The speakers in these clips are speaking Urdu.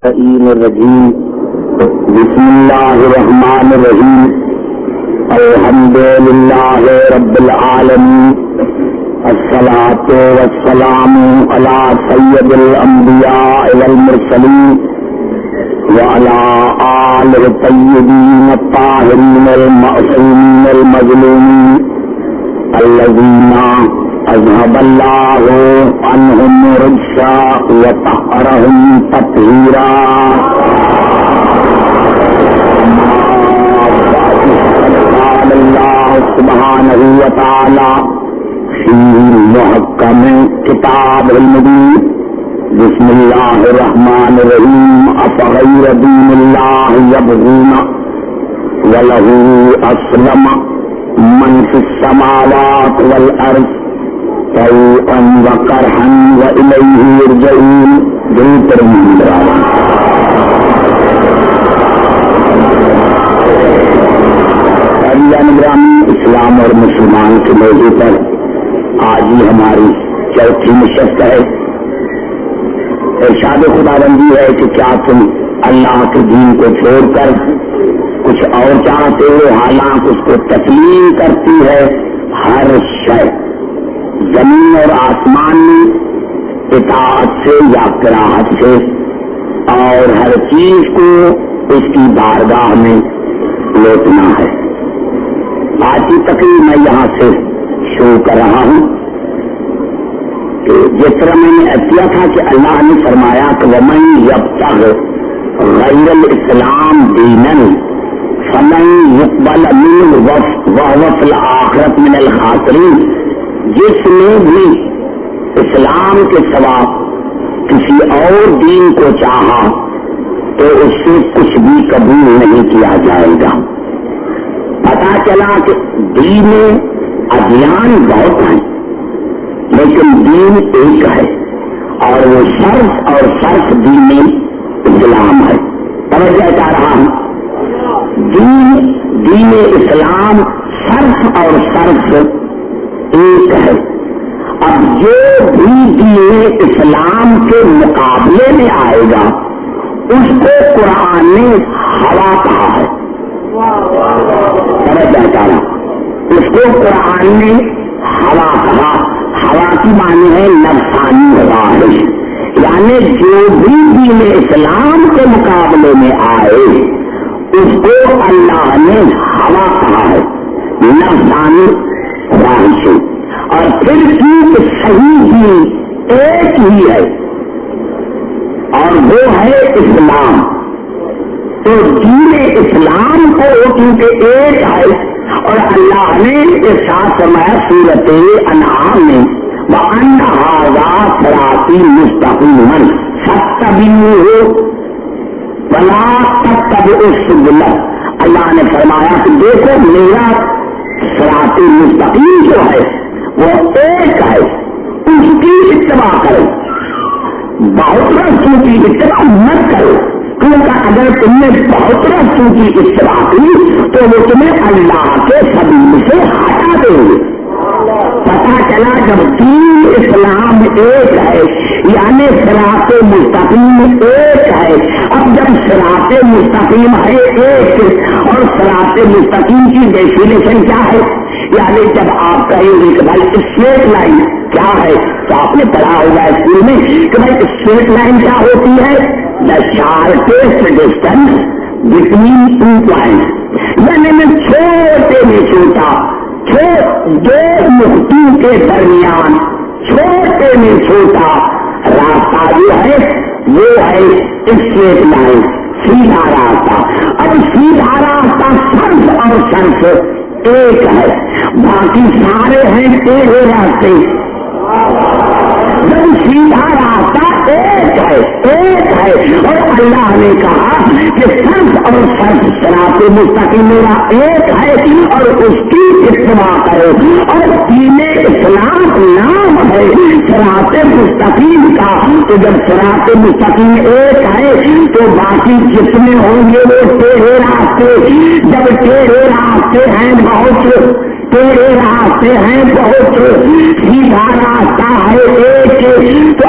الرجیم بسم اللہ الرحمن الرحیم الحمد للہ رب العالمین الصلاۃ والسلام علی سید الانبیاء والمرسلین وعلی آلہ الطیبین الطاہرین المعصومین المظلومین الذین اذهب اللہ عنہم الرجس وطہرہم تطہیرا قال اللہ سبحانہ وتعالی فی محکم کتاب المبین بسم اللہ الرحمن الرحیم افغیر دین اللہ یبغون وله اسلم من فی السماوات والارض طوعا وكرها وإليه يرجعون بہتر نگرامی اسلام اور مسلمان کے موضوع پر آج ہی ہماری چوتھی نشست ہے۔ ارشاد خداوندی ہے کہ کیا تم اللہ کے دین کو چھوڑ کر کچھ اور چاہتے ہو، حالانکہ اس کو تسلیم کرتی ہے ہر شے، زمین اور آسمان میں اطاعت سے یا کراہت سے، اور ہر چیز کو اس کی بارگاہ میں لوٹنا ہے۔ آج کی تقریر میں یہاں سے شروع کر رہا ہوں کہ جس طرح میں نے کیا تھا کہ اللہ نے فرمایا کہ وَمَن يَبْتَغِ غَيْرَ الْإِسْلَامِ دِينًا فَلَن يُقْبَلَ مِنْهُ وَهُوَ فِي الْآخِرَةِ مِنَ الْخَاسِرِينَ۔ جس نے بھی اسلام کے سوا کسی اور دین کو چاہا تو اس سے کچھ بھی قبول نہیں کیا جائے گا۔ پتا چلا کہ دین ادیان بہت ہیں لیکن دین ایک ہے، اور وہ صرف دین اسلام ہے۔ توجہ چاہ رہا ہوں، دین اسلام صرف ایک ہے۔ اب جو بھی دین اسلام کے مقابلے میں آئے گا اس کو قرآن نے ہوا کہا ہے۔ اس کو قرآن نے ہوا کہا۔ ہوا کی معنی ہے نفسانی خواہش، یعنی جو بھی دین اسلام کے مقابلے میں آئے اس کو اللہ نے ہوا کہا ہے، نفسانی خواہش۔ اور پھر کی صحیح دین ایک ہی ہے اور وہ ہے اسلام۔ تو دین اسلام کو کیونکہ ایک ہے، اور اللہ نے ارشاد فرمایا سورۃ انعام میں وَأَنَّ هَٰذَا صِرَاطِي مُسْتَقِيمًا فَاتَّبِعُوهُ وَلَا تَتَّبِعُوا السُّبُلَ۔ اللہ نے فرمایا کہ دیکھو میرا صراط مستقیم جو ہے وہ ایک ہے، اس کی اتباع کرو، بہت رستوں کی اتباع مت کرو، کیونکہ اگر تم نے بہت رستوں کی اتباع کی تو وہ تمہیں اللہ کے سبیل سے ہٹا دیں گے۔ پتا چلا جب دین اسلام ایک ہے یعنی صراط مستقیم ایک ہے۔ اب جب صراط مستقیم ہے ایک اور صراط مستقیم کی ڈیفینیشن کیا ہے، یعنی جب آپ کہیں گے کہ بھائی اسٹریٹ لائن کیا ہے تو آپ نے پڑھا ہوگا اسکول میں کہ بھائی اسٹریٹ لائن کیا ہوتی ہے، the shortest distance between two points, یعنی میں چھوٹے میں چھوٹا دو نقطوں کے درمیان چھوٹے میں چھوٹا راستہ جو ہے وہ ہے اسٹریٹ لائن، سیدھا راستہ۔ اب سیدھا راستہ صرف اور صرف ایک ہے، باقی سارے ہیں ٹیڑھے راستے۔ جب سیدھا راستہ ایک ہے اور اللہ نے کہا کہ صرف اور صرف صراط مستقیم میرا ایک ہے اور اس کی اتباع کرو، اور دین اسلام نام ہے صراط مستقیم کا۔ تو جب صراط مستقیم ایک ہے تو باقی جتنے ہوں گے وہ ٹیڑھے راستے، جب ٹیڑھے راستے ہیں بہت، ٹیڑھے راستے ہیں بہت، سیدھا راستہ ہے ایک، تو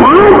5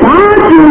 5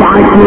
5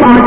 5।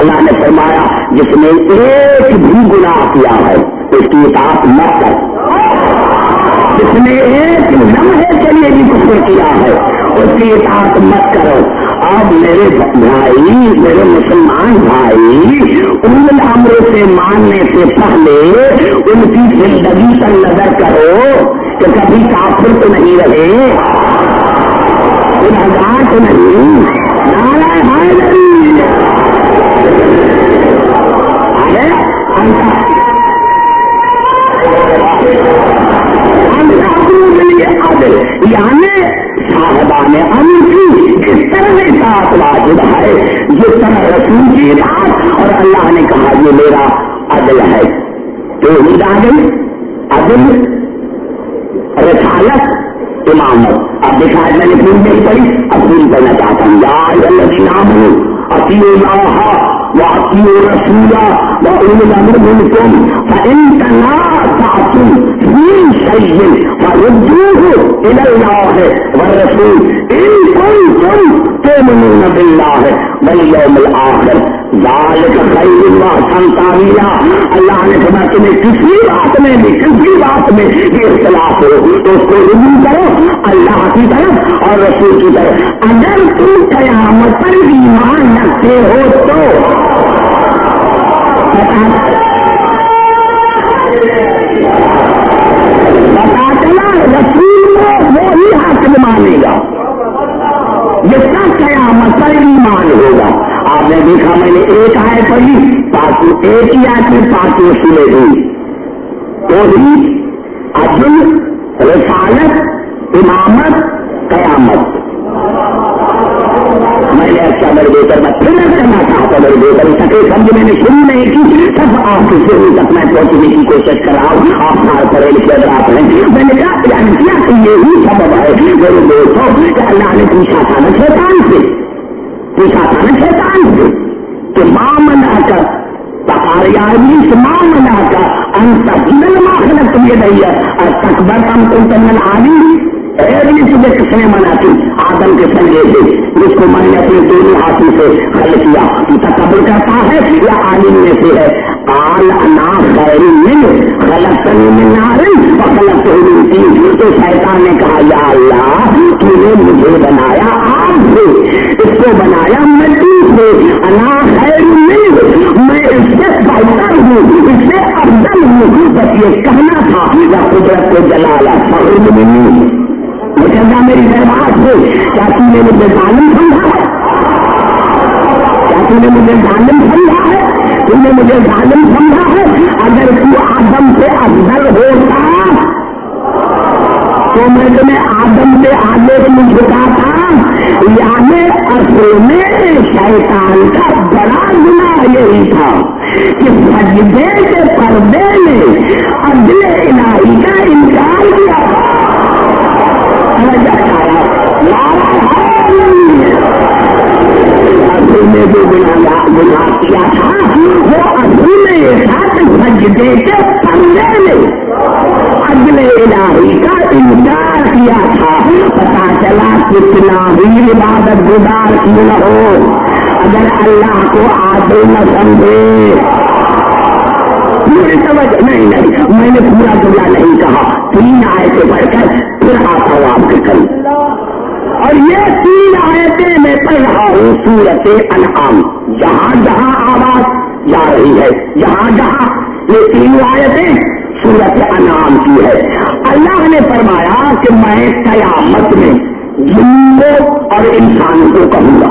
اللہ نے فرمایا جس نے ایک بھی گناہ کیا ہے اس کی اطاعت مت کر، جس نے ایک لمحے کے لیے بھی کفر کیا ہے اس کی اطاعت مت کرو۔ اب میرے بھائی، میرے مسلمان بھائی، ان امر سے ماننے سے پہلے ان کی زندگی پر نظر کرو کہ کبھی کافر تو نہیں رہے، گنہگار تو نہیں، نعرہ حیدری یعنی صاحبان امر کی جس طرح اطاعت واجب ہے، جس طرح رسول کی اطاعت، اور اللہ نے کہا یہ میرا عدل ہے، توحید آ گئی، عدل، رسالت، امامت۔ اب دیکھا میں نے پوری نہیں پڑھی، اب پوری کرنا چاہتا ہوں۔ یا الذین آمنوا اطیعوا اللہ واطیعوا الرسول واولی الامر منکم فإن تنازعتم فی شیء فردوه الی اللہ والرسول ان کنتم تؤمنون باللہ والیوم الآخر ذالک خیر واحسن تاویلا۔ اللہ نے فرمایا تمہیں کسی بات میں بھی، کسی بات میں یہ اختلاف ہو تو اس کو رجوع کرو اللہ کی طرف اور رسول کی طرف۔ اگر تم قیامت پر ایمان رکھتے ہو تو پتا چلا رسول کو وہی حاکم مانے گا جس کا قیامت پر ایمان ہوگا۔ آپ نے دیکھا میں نے ایک آیت پڑھی، ایک ہی آیت میں 5 اصولیں ہوئی، توحید، عدل، رسالت، امامت، قیامت۔ میں نے اچھا بڑے بہتر میں پھر کرنا چاہتا بڑے بہتر سکے سمجھ میں نے شروع نہیں کی، سب آپ کی شروع تک میں پہنچنے کی کوشش کر رہا ہوں۔ آپ سال پڑھے لکھے اگر آپ ہیں، میں نے کہا بیان کیا کہ یہی سبب ہے میرے دوستوں کہ اللہ نے پوچھا تھا نا شیطان سے کہ ماں منا کر ابلیس ماں منا کر انت جنل ما خلقت بیدی استکبرت ام کنت من العالین۔ ابلیس تجھے کس نے منع کی؟ آدم کے سنگے سے جس کو میں نے اپنے دونوں ہاتھوں سے خلق کیا، تو تکبر کرتا ہے یا عالم میں سے ہے؟ قال انا خیر منہ خلقتنی من نار وخلقتہ من طین۔ تو شیطان نے کہا یا اللہ تو نے مجھے بنایا آگ سے، اس کو بنایا مٹی سے، انا خیر منہ میں اس سے بہتر ہوں، اس سے افضل ہوں۔ بس یہ کہنا تھا یا قدرت کو جلالا فخر منی مجھا میری دربار سے۔ کیا تم نے مجھے ظالم سمجھا ہے؟ کیا تم نے مجھے ظالم سمجھا ہے؟ تم نے مجھے ظالم سمجھا ہے؟ اگر تو آدم سے افضل ہوتا تو میں تمہیں آدم سے آگے نہیں جھکاتا۔ یعنی اصل میں شیطان کا بڑا گناہ یہی تھا کہ سجدے کے پردے میں عدل الہی کا انکار کیا تھا۔ اصل میں جو گناہ کیا تھا وہ اصل میں سجدے کے پردے میں عدل الہی کا انکار کیا تھا۔ پتا چلا کتنا بھی عبادت گزار کیوں نہ ہو، اگر اللہ کو عادل نہ سمجھے پوری سمجھ نہیں، میں نے پورا جملہ نہیں کہا، 3 آیتیں پڑھ کر پھر آتا ہوں آپ کے کل، اور یہ 3 آیتیں میں پڑھ رہا ہوں سورۃ انعام۔ جہاں جہاں آواز جا رہی ہے، جہاں جہاں یہ 3 آیتیں سورۃ انعام کی ہے۔ اللہ نے فرمایا کہ میں قیامت میں جنوں اور انسان کو کہوں گا،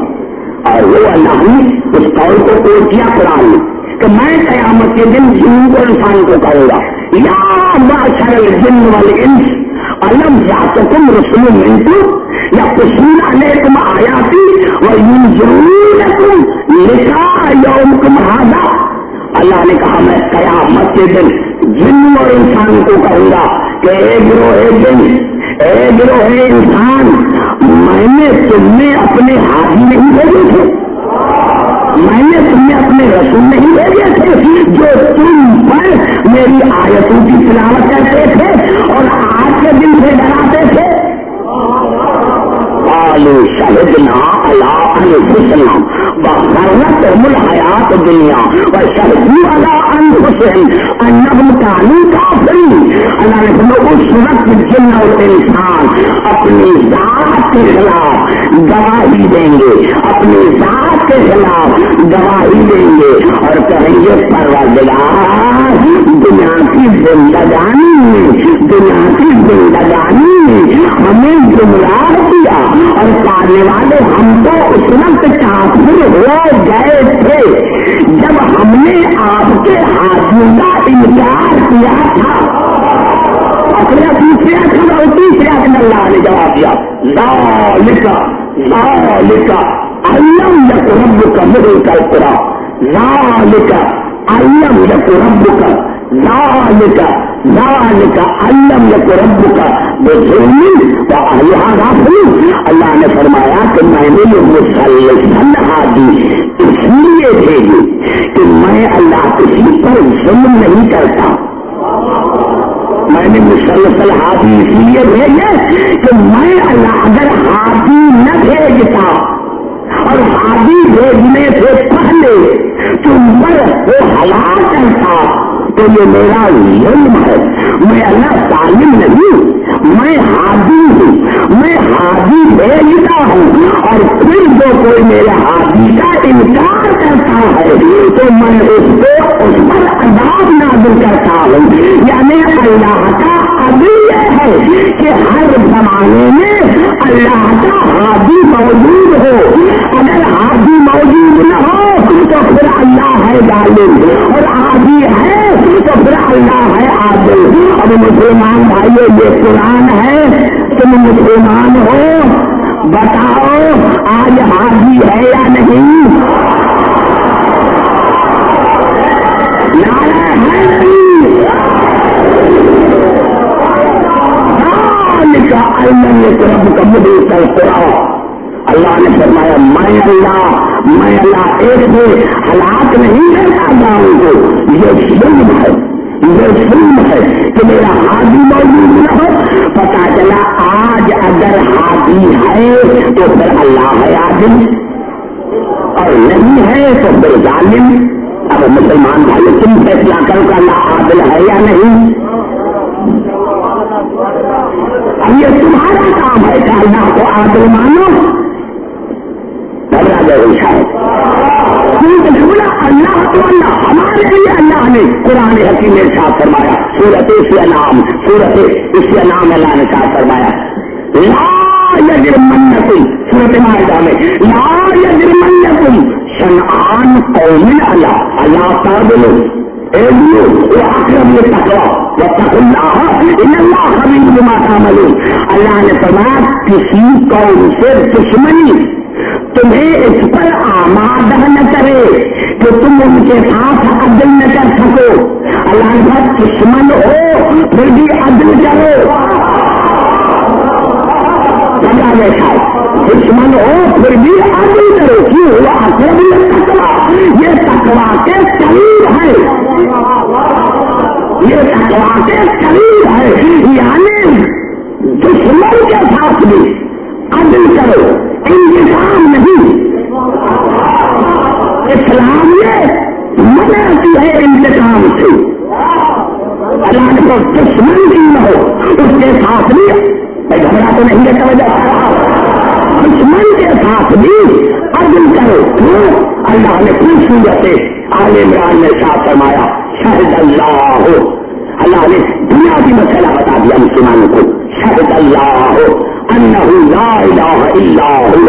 اور وہ اللہ نے اس قول کو کوٹ کیا قرآن میں کہ میں قیامت کے دن جنوں کو انسان کو کہوں گا یا معشر الجن والانس الم یاتکم رسل منکم یقصون علیکم آیاتی وینذرونکم لقاء یومکم ھذا۔ اللہ نے کہا میں قیامت کے دن جن اور انسان کو کہوں گا کہ اے گروہ جن، اے گروہ انسان، میں نے تم میں اپنے حاجی نہیں بھیجے تھے، میں نے تم میں اپنے رسول نہیں بھیجے تھے جو تم پر میری آیتوں کی تلاوت کرتے تھے اور آج کے دن سے ڈراتے تھے۔ قالوا شہدنا علی انفسنا وغرتهم الحیاۃ حیات دنیا وشہدوا علی انفسہم انہم کانوا کافرین. اللہ نے فرمایا اس وقت جن اور انسان اپنی ذات کے خلاف گواہی دیں گے، اپنی ذات کے خلاف گواہی دیں گے اور کہیں گے پروردگار دنیا کی زندگانی میں ہمیں گمراہ کیا اور پانے والے ہم تو اس وقت کافر ہو گئے تھے جب ہم نے آپ کے ہاتھوں کا انکار کیا تھا. اپنے دوسرے اللہ نے جواب دیا ذالک علم یک ربک ملک القری، ذالک علم یک ربک، ذالک علم یک ربک بظلم واہلھا غافلون. اللہ نے فرمایا کہ میں نے یہ مسلسل ہادی اس لیے بھیجی کہ میں اللہ کسی پر ظلم نہیں کرتا. میں نے مسلسل ہادی اس لیے بھیجے کہ میں اللہ اگر ہادی نہ بھیجتا اور ہادی بھیجنے سے پہلے تم پر وہ ہلاک کرتا تو یہ میرا ظلم ہے. میں اللہ ظالم نہیں، میں ہادی ہوں، میں ہادی بھیجتا ہوں اور پھر جو کوئی میرے ہادی کا انکار کرتا ہے تو میں اس پر عذاب نازل کرتا ہوں. یعنی اللہ کا عدل یہ ہے کہ ہر زمانے میں اللہ کا ہادی موجود ہو. اگر ہادی موجود نہ ہو تو پھر اللہ ہے ظالم، اور ہادی ہے تو پھر اللہ ہے عادل. اب مسلمان بھائیو یہ قرآن ہے، تم مسلمان ہو، بتاؤ آج ہادی ہے یا نہیں؟ نعرہ ہے نہیں؟ ذالک علم یک ربک ملک القری. اللہ نے فرمایا میں اللہ ایک سے ہلاک نہیں کرتا گاؤں کو. یہ ظلم ہے کہ میرا ہادی موجود نہ ہو. پتا چلا آج اگر ہادی ہے تو پھر اللہ ہے عادل اور نہیں ہے تو پھر ظالم. اب مسلمان بھائی تم فیصلہ کرو کہ اللہ عادل ہے یا نہیں. اب یہ تمہارا کام ہے کہ اللہ کو عادل مانو. اللہ تو اللہ ہمارے لیے اللہ نے قرآن حکیم میں ارشاد فرمایا. سورت انعام اللہ نے ارشاد فرمایا لا یجرمنکم، سورت مائدہ میں لا یجرمنکم شنآن قوم اللہ تعالی وأقرب للتقوى واتقوا الله إن الله خبير بما تعملون. اللہ نے فرمایا کسی قوم سے دشمنی تمہیں اس پر آمادہ نہ کرے کہ تم ان کے ساتھ عدل نہ کر سکو. اللہ نے کہا دشمن ہو پھر بھی عدل کرو. دشمن ہو پھر بھی عدل کرو. کیوں ہوا؟ یہ تقویٰ کے قریب ہے، یہ تقویٰ کے قریب ہے. یعنی دشمن کے ساتھ بھی عدل کرو، انتقام نہیں. اسلام نے منع کی ہے انتقام سے. اللہ نے کو دشمن بھی نہ ہو اس کے ساتھ بھی گھبرا تو نہیں ہے. دشمن کے ساتھ بھی عدل کرو. کیوں؟ اللہ نے کچھ صورت آل عمران نے ارشاد فرمایا شہد اللہ نے دنیا کی مسئلہ بتا دیا مسلمانوں کو. شہد اللہ انہ لا الہ الا هو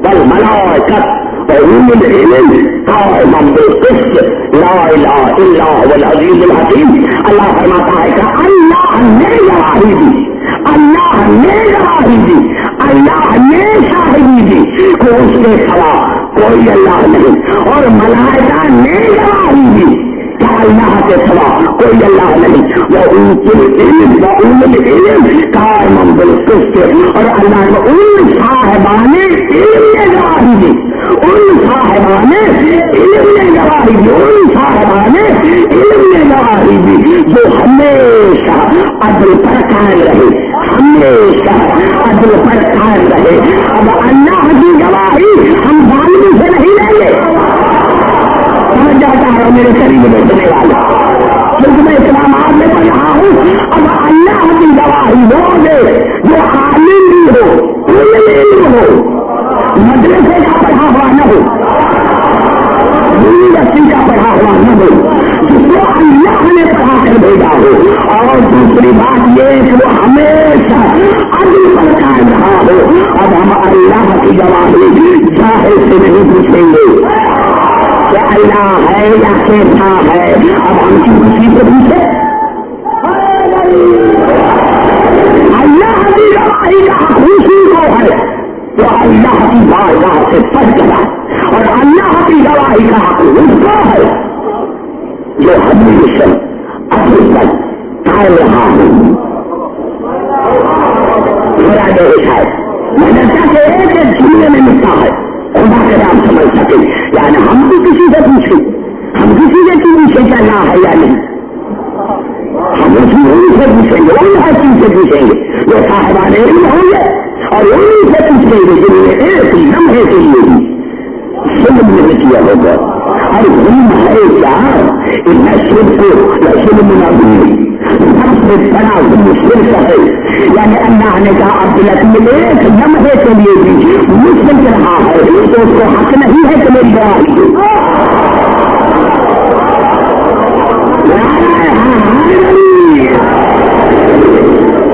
والملائکۃ وأولو العلم قائما بالقسط لا الہ الا هو العزیز الحکیم. اللہ فرماتا ہے کہ اللہ نے گواہی دی، اللہ نے گواہی دی، اللہ نے شاہدی دی کہ اس کے سوا کوئی اللہ نہیں، اور ملائکہ نے گواہی دی کہ اللہ کے سوا کوئی اللہ نہیں. وأولو العلم قائما بالقسط، اور اللہ نے ان صاحبان علم نے گواہی دی، ان صاحبان علم نے گواہی دی، ان صاحبان علم نے گواہی دی جو ہمیشہ عدل پر قائم رہے، ہمیشہ عدل پر قائم رہے. اب اللہ کی گواہی ہم ظالم سے نہیں لیں گے. رہا ہو، اور دوسری بات یہ کہ وہ ہمیشہ عدل پر قائم رہا ہو۔ اب ہم اللہ کی گواہی ظاہر سے نہیں پوچھیں گے کہ اللہ ہے یا کیسا ہے، اب ہم کی خوشی سے پوچھے؟ اللہ کی گواہی کا خوشی کو ہے تو اللہ کی بارگاہ سے پڑھ چلا، اور اللہ کی گواہی کا حق اس کو ہے جو ہمیشہ اپنے پر قائم رہا ہوں۔ میرا دیش ہے، میں نے کہا کہ ایک ایک جملے میں لکھا ہے خدا کے نام سمجھ سکے، یعنی ہم بھی کسی سے پوچھیں، ہم کسی سے پوچھیں کہ اللہ ہے یا نہیں، ہم انہیں سے پوچھیں گے، ان ہر چیز سے پوچھیں گے جو صاحبان علم ہوں گے، اور انہیں سے پوچھیں گے جنہوں نے ایک لمحے کے لیے بھی ظلم نہیں کیا ہوگا۔ اور ظلم ہے کیا؟ ظلم نبی سب سے بڑا ظلم شرک ہے، یعنی اللہ نے کہا عبداللہ ایک لمحے کے لیے بھی مسلم رہا ہے تو اس کو حق نہیں ہے کہ میری گواہی دے۔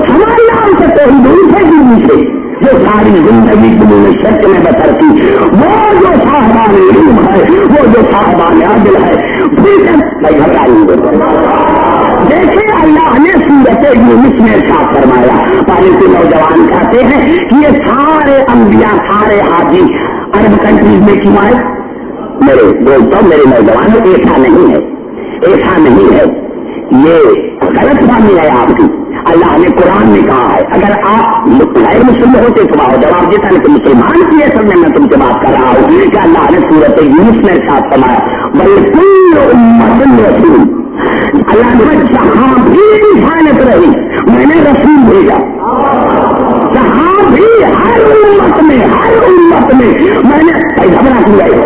ہمارے نام سے کوئی دور سے دور سے جو ساری زندگی دنوں میں شرک میں بسر کی، وہ جو صاحبان علم ہے، وہ جو صاحبان عدل ہے، بھائی گھبرائیں گے۔ دیکھیں اللہ نے سورت یونس میں ارشاد فرمایا، پہلے کے نوجوان کہتے ہیں کہ یہ سارے انبیاء سارے حاجی عرب کنٹریز میں کیوں آئے؟ میرے بولتا ہوں میرے نوجوان، ایسا نہیں ہے، ایسا نہیں ہے، یہ غلط فہمی ہے آپ کی۔ اللہ نے قرآن میں کہا ہے، اگر آپ غیر مسلم ہوتے تو جواب دیتا، لیکن مسلمان کی اصل میں تم سے بات کر رہا ہوں کہ اللہ نے سورت یونس میں ساتھ فرمایا بلکل امت رسول، اللہ نے جہاں بھی انسانیت رہی میں نے رسول بھیجا، جہاں بھی ہر امت میں میں نے گھبرا کیا ہے،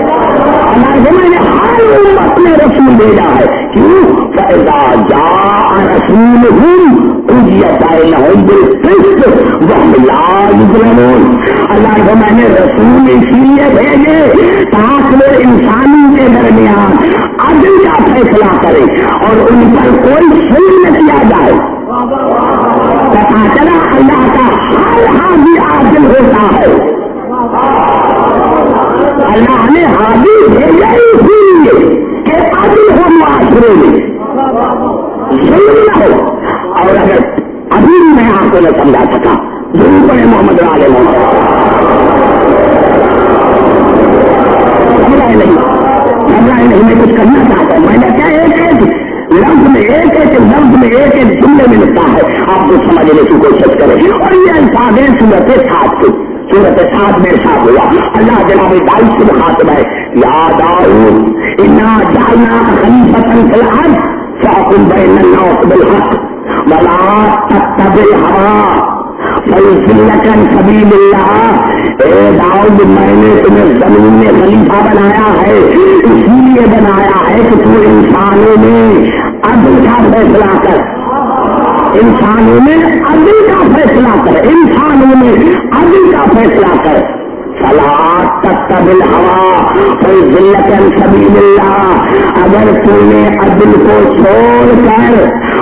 اللہ نے میں نے ہر امت میں رسول بھیجا ہے۔ کیوں؟ فَإِذَا جَاءَ رَسُولُهُمْ قُضِيَ بَيْنَهُم بِالْقِسْطِ وَهُمْ لَا يُظْلَمُونَ۔ اللہ کو میں نے رسول اس لیے بھیجے تاکہ وہ انسانوں کے درمیان عدل کا فیصلہ کرے اور ان پر کوئی ظلم نہ کیا جائے۔ پتا چلا اللہ کا ہر حاضر عادل ہوتا ہے، اللہ نے حاضر بھیجا اسی لیے کہ عدل ہو معاشرے میں، ظلم نہ ہو۔ اور اگر ابھی بھی میں آپ کو نہ سمجھا سکا ضرور پڑے محمد علیہ نہیں، میں کچھ کرنا چاہتا ہوں، میں نے کیا ایک لفظ میں ایک جملے میں لکھا ہے، آپ کو سمجھنے کی کوشش کریں۔ اور یہ الفاظ ہے سورت 7 میں ارشاد ہوا، اللہ جناب داؤد سے مخاطب ہے، یا داؤد انا جعلناک خلیفۃ فی الارض فاحکم بین الناس بالحق ولا تتبع الہوی فیضلک عن سبیل اللہ۔ اے داؤد میں نے تمہیں زمین میں خلیفہ بنایا ہے، اس لیے بنایا ہے کہ تو انسانوں میں عدل کا فیصلہ کر، انسانوں میں عدل کا فیصلہ کر، انسانوں میں عدل کا فیصلہ کر۔ فلا تتبع الہوی فیضلک عن سبیل اللہ، اگر تو نے عدل کو چھوڑ کر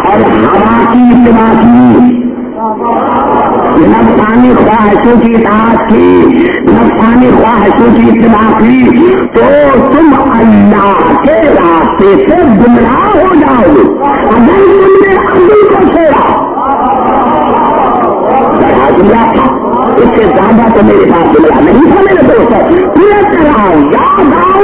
اور ہوا کی اتباع کی، نفسانی خواہشوں کی اطاعت کی، نفسانی خواہشوں کی اتباع کی، تو تم اللہ کے راستے سے گمراہ ہو جاؤ گے۔ اگر تم نے عدل کو چھوڑا، بڑھا دیا تھا، اس سے زیادہ تو میرے پاس جملہ نہیں تھا میرے دوستوں۔ پورا کر رہا ہوں، یاد آؤ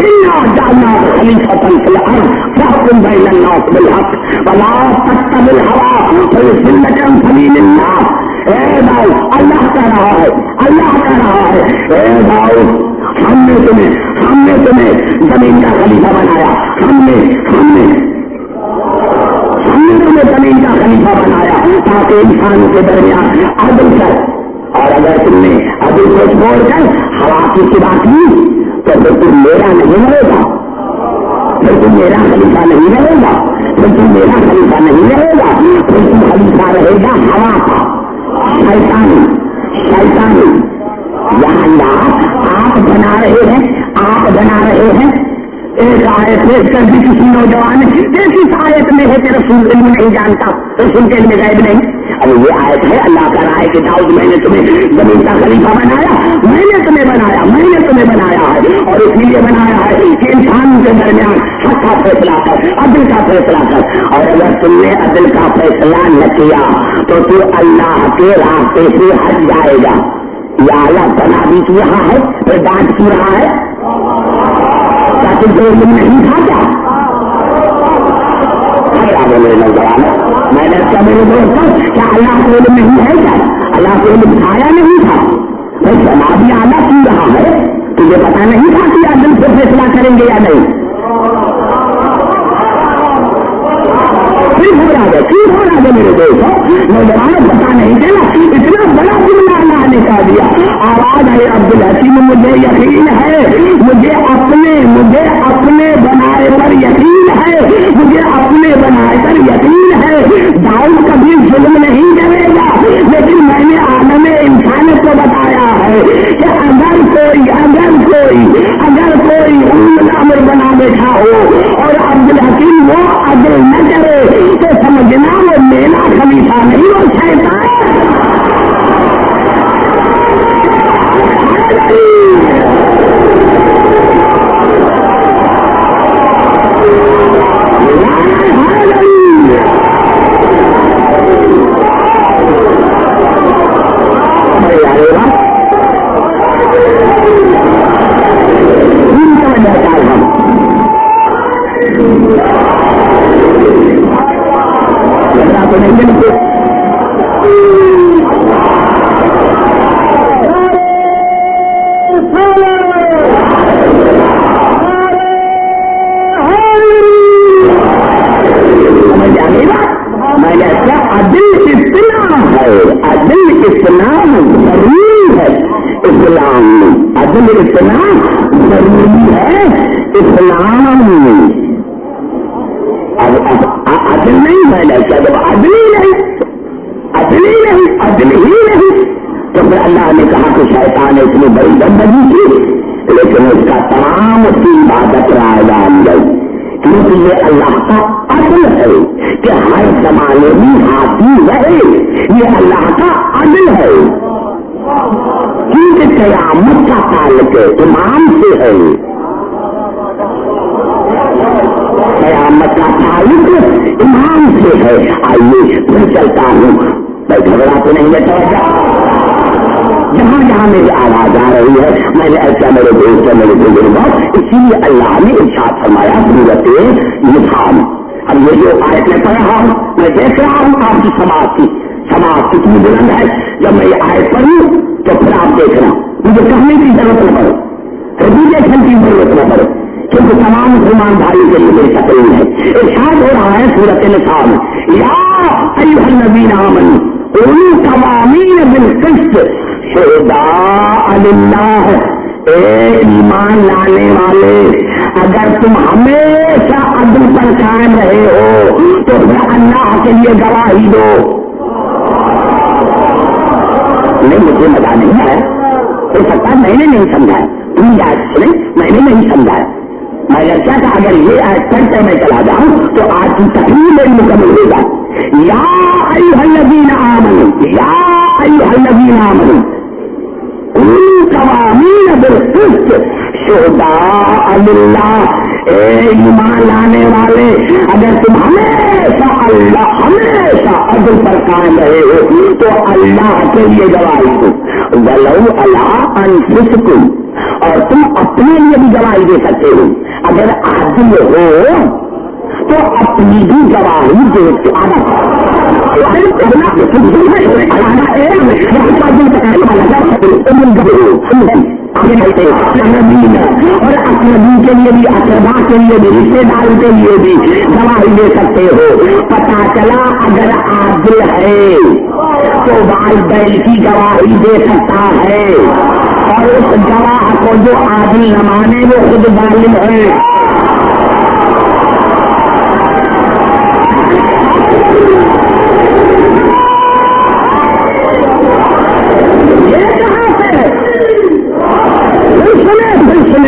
انا جعلناک خلیفۃ فی الارض فاحکم بین الناس بالحق ولا تتبع الہوی فیضلک عن سبیل اللہ۔ اے داؤد، اللہ کہہ رہا ہے، اے داؤد ہم نے تمہیں زمین کا خلیفہ بنایا، ہم نے تمہیں زمین کا خلیفہ بنایا تاکہ انسانوں کے درمیان عدل کر، اور اگر تم نے عدل کو چھوڑ کر ہوا کی اتباع کی تو پھر تم میرا نہیں رہے گا، پھر تم میرا خلیفہ نہیں رہے گا، پھر تم میرا خلیفہ نہیں رہے گا، پھر تم خلیفہ رہے گا ہوا کا، شیطانی۔ یہاں آپ بنا رہے ہیں ایک آیت پیش کر دی کسی نوجوان نے، جس آیت میں ہے کہ رسول علم نہیں جانتا، رسول کے علم غیب نہیں. اب یہ آیت ہے اللہ کا رائے کہ داؤد میں نے تمہیں زمین کا خلیفہ بنایا، میں نے تمہیں بنایا، میں نے تمہیں بنایا ہے، اور اس لیے بنایا ہے کہ انسانوں کے درمیان حق کا فیصلہ کر، عدل کا فیصلہ کر. اور اگر تم نے عدل کا فیصلہ نہ کیا تو اللہ کے راستے سے ہٹ جائے گا. یا اللہ بنا بھی تو یہاں ہے، پھر ڈانٹ کیوں رہا ہے؟ کیا تم کو علم نہیں تھا کیا؟ میرے نوجوان میں نے کیا میرے دوست کیا اللہ کو علم نہیں ہے کیا؟ اللہ کو علم دکھایا نہیں تھا؟ بھائی سما بھی آنا کی رہا ہے، تجھے پتا نہیں تھا کہ عدل سے فیصلہ کریں گے یا نہیں؟ ہو رہا ہے میرے دوست نوجوان پتا نہیں چلا اتنا بڑا جملہ اللہ نے کہا دیا. آواز ہے عبدالحکیم مجھے یقین ہے، مجھے اپنے بنائے پر یقین ہے، مجھے اپنے بنائے پر یقین ہے. داؤد کبھی ظلم نہیں کرے گا، لیکن میں نے عالم انسان کو بتایا ہے کہ اگر کوئی امر بنا بیٹھا ہو اور عبدالحکیم وہ عدل نہ کرے تو سمجھنا وہ میرا خلیفہ نہیں، وہ شیطان اللہ نے ارشاد فرمایا سورۃ انعام. اب یہ جو آیت میں پڑھ رہا ہوں میں دیکھ رہا ہوں آپ کی سماعت کتنی بلند ہے. جب میں یہ آیت پڑھوں تو پھر آپ دیکھنا مجھے کہنے کی ضرورت نہ پڑے، ریپیٹیشن کی ضرورت نہ پڑے، کیونکہ تمام مسلمان بھائی کے لیے میری تقریر ہے. ارشاد ہو رہا ہے سورۃ انعام یا ایھا الذین آمنوا کونوا قوامین بالقسط شہداء للہ. اے ایمان لانے والے، اگر تم ہمیشہ عدل پر قائم رہے ہو تو پھر اللہ کے لیے گواہی دو. نہیں مجھے مزہ نہیں ہے، ہو سکتا ہے میں نے نہیں سمجھایا، تم یاد سنیں میں نے نہیں سمجھایا. میں نے کیا کہا اگر یہ آیت پڑھتے میں چلا جاؤں تو آج کی تقریر میں مکمل ہو جائے. یا ایھا الذین آمنوا، یا ایھا الذین آمنوا قوامین بالقسط شہداء للہ. اے ایمان لانے والے، اگر تم ہمیشہ عدل پر قائم رہے ہو تو اللہ کے لیے گواہی دو. ولو علی انفسکم، اور تم اپنے لیے بھی گواہی دے سکتے ہو. اگر عادل ہو تو اپنی بھی گواہی دے. اور اقربین کے لیے بھی، اقربا کے لیے بھی، رشتے دار کے لیے بھی گواہی دے سکتے ہو. پتا چلا اگر عادل ہے تو والدین کی گواہی دے سکتا ہے، اور اس گواہ کو جو عادل نہ مانے وہ خود ظالم ہے.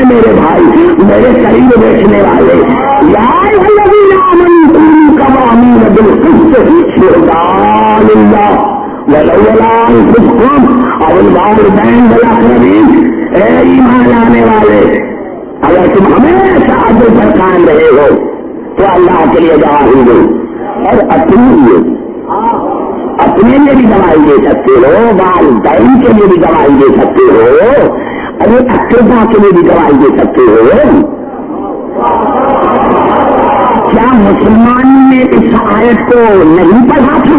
میرے بھائی، میرے قریب بیٹھنے والے، یا ایھا الذین آمنوا شہداء للہ ولولا انفسکم والوالدین والاقربین. اے ایمان لانے والے، اگر تم ہمیشہ عدل پر قائم رہے ہو تو اللہ کے لیے گواہی دو، اور اپنے لیے بھی گواہی دے سکتے ہو، والدین کے لیے بھی گواہی دے سکتے ہو، ارے اقربا کے لیے بھی گواہی دے سکتے ہو. کیا مسلمان نے اس آیت کو نہیں پڑھا تھا؟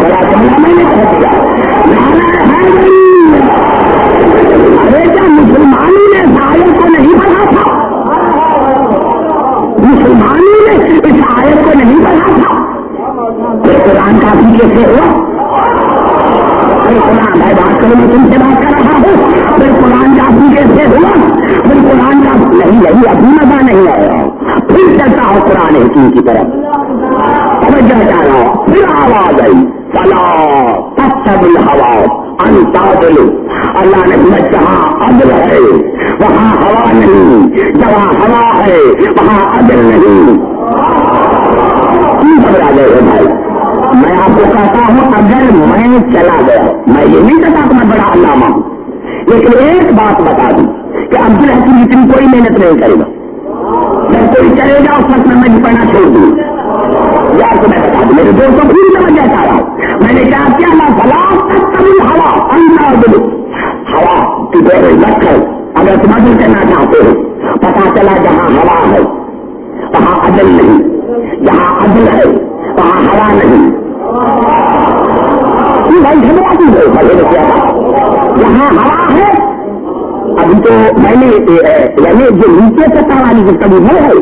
بڑا جملہ میں نے کہہ دیا. ارے کیا مسلمانوں نے اس آیت کو نہیں پڑھا تھا؟ مسلمانوں نے اس آیت کو نہیں پڑھا تھا؟ پھر قرآن کافی کیسے ہوا؟ پھر قرآن میں بات کروں، میں تم سے بات کر رہا ہوں. پھر قرآن کافی کیسے ہوا؟ پھر قرآن کا نہیں ابھی مزہ نہیں آیا. پھر چلتا ہو قرآن حکیم کی طرف، توجہ چاہ رہا ہوں. پھر آواز آئی فلا تتبعوا الہوی ان تعدلوا. اللہ نے جہاں عدل ہے وہاں ہوا نہیں، جہاں ہوا ہے وہاں عدل نہیں. کیوں گھبرا گئے ہو بھائی؟ میں آپ کو کہتا ہوں اگر میں چلا گیا، میں یہ نہیں کہتا کہ میں بڑا علامہ ہوں، لیکن ایک بات بتا دوں کہ عبد الحکیم اتنی کوئی محنت نہیں کرے گا. جب کوئی چلے گا اس وقت میں پڑھنا چھوڑ دوں. یار تو میں بتا دوں میرے دوستوں پھر سمجھ چاہ رہا ہوں. میں نے کہا کیا نا فلا تتبعوا الہوی ان تعدلوا. ہوا کی دیر رکھ کر اگر تم عدل کرنا چاہتے ہو، پتا چلا جہاں ہوا ہے وہاں عدل نہیں، جہاں عدل ہے وہاں ہوا نہیں. بھائی گھبراتی ہو بھلے نے کیا تھا جہاں ہوا ہے. ابھی تو میں نے یعنی جو نیچے سطح والی گفتگو وہ ہے،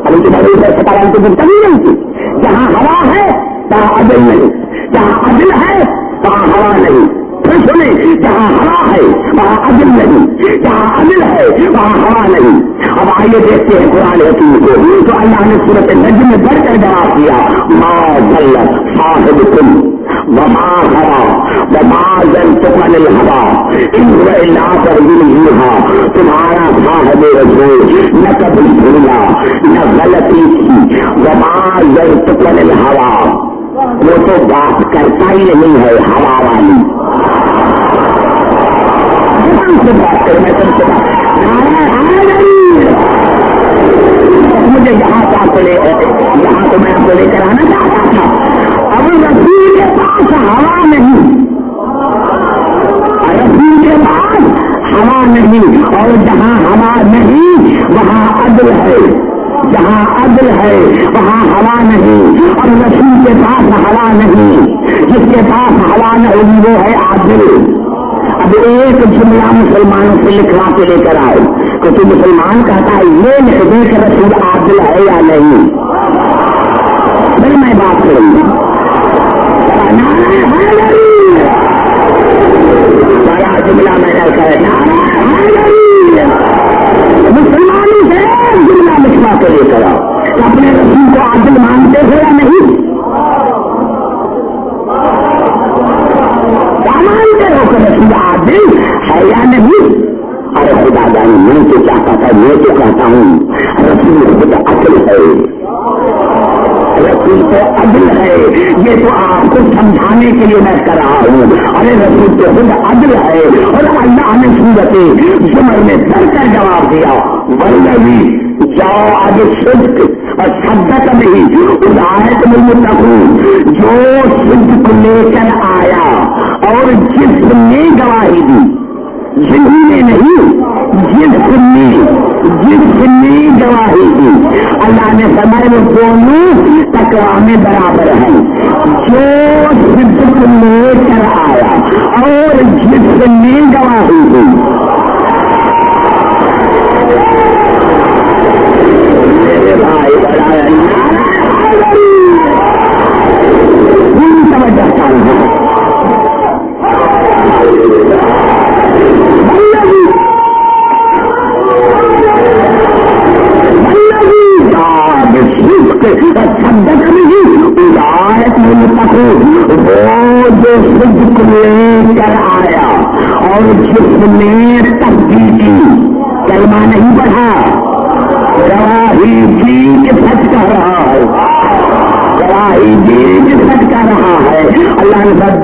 ابھی تو بڑے سطح والی تو گفتگو نہیں تھی. جہاں ہوا ہے وہاں عدل نہیں، جہاں عدل ہے وہاں ہوا نہیں. پھر سنیں، جہاں ہوا ہے وہاں عدل نہیں، جہاں عدل ہے وہاں ہوا نہیں. اب آئیے دیکھتے ہیں قرآن حکیم کو. تو اللہ نے سورۃ النجم میں بڑھ کر جواب دیا ما ضل صاحبکم وما غوى وما ينطق عن الهوى ان هو الا وحی یوحی. تمہارا صاحب رسول نہ کبھی بھولا نہ غلطی کی. وما ينطق عن الهوى، وہ تو بات کرتا ہی نہیں ہے ہوا والی. مجھے یہاں تو میں آپ کو لے کر آنا چاہتا تھا. اب رسول کے پاس ہوا نہیں، رسول کے پاس ہوا نہیں، اور جہاں ہوا نہیں وہاں عدل ہے، جہاں عدل ہے وہاں ہوا نہیں. اور رسول کے پاس ہوا نہیں، جس کے پاس ہوا نہ ہوگی وہ ہے عادل. اب ایک جملہ مسلمانوں سے لکھوا کے لے کر آئے کہ تو مسلمان کہتا ہے یہ لکھ دے کہ رسول عادل ہے یا نہیں. پھر میں بات کروں گا. بڑا جملہ میں نے کہا مسلمانوں سے جملہ لکھوا کے لے کر آؤ. اپنے رسول کو عادل مانتے ہو یا نہیں؟ مانتے ہو کہ رسول عادل ہے یا نہیں؟ ارے خدا جانے میں تو چاہتا تھا، میں تو کہتا ہوں رسول خود عدل ہے، رسول تو عدل ہے. یہ تو آپ کو سمجھانے کے لیے میں کر رہا ہوں. ارے رسول تو خود عدل ہے. اور اللہ نے سورۃ زمر میں ڈر کر جواب دیا والذی جاء بالصدق اور صدق به اولئک هم المتقون. جو صدق لے کر آیا اور جس نے گواہی دی، جنہوں نے نہیں جس نے گواہی دی. اللہ نے فرمایا وہ دونوں تقویٰ میں برابر ہیں. جو صدق لے کر آیا اور جس نے گواہی دی. میرے بھائی بڑا توجہ چاہیے. وہ جو صدق لے کر آیا اور جس نے تصدیق کی، کلمہ نہیں پڑھا، گواہی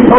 100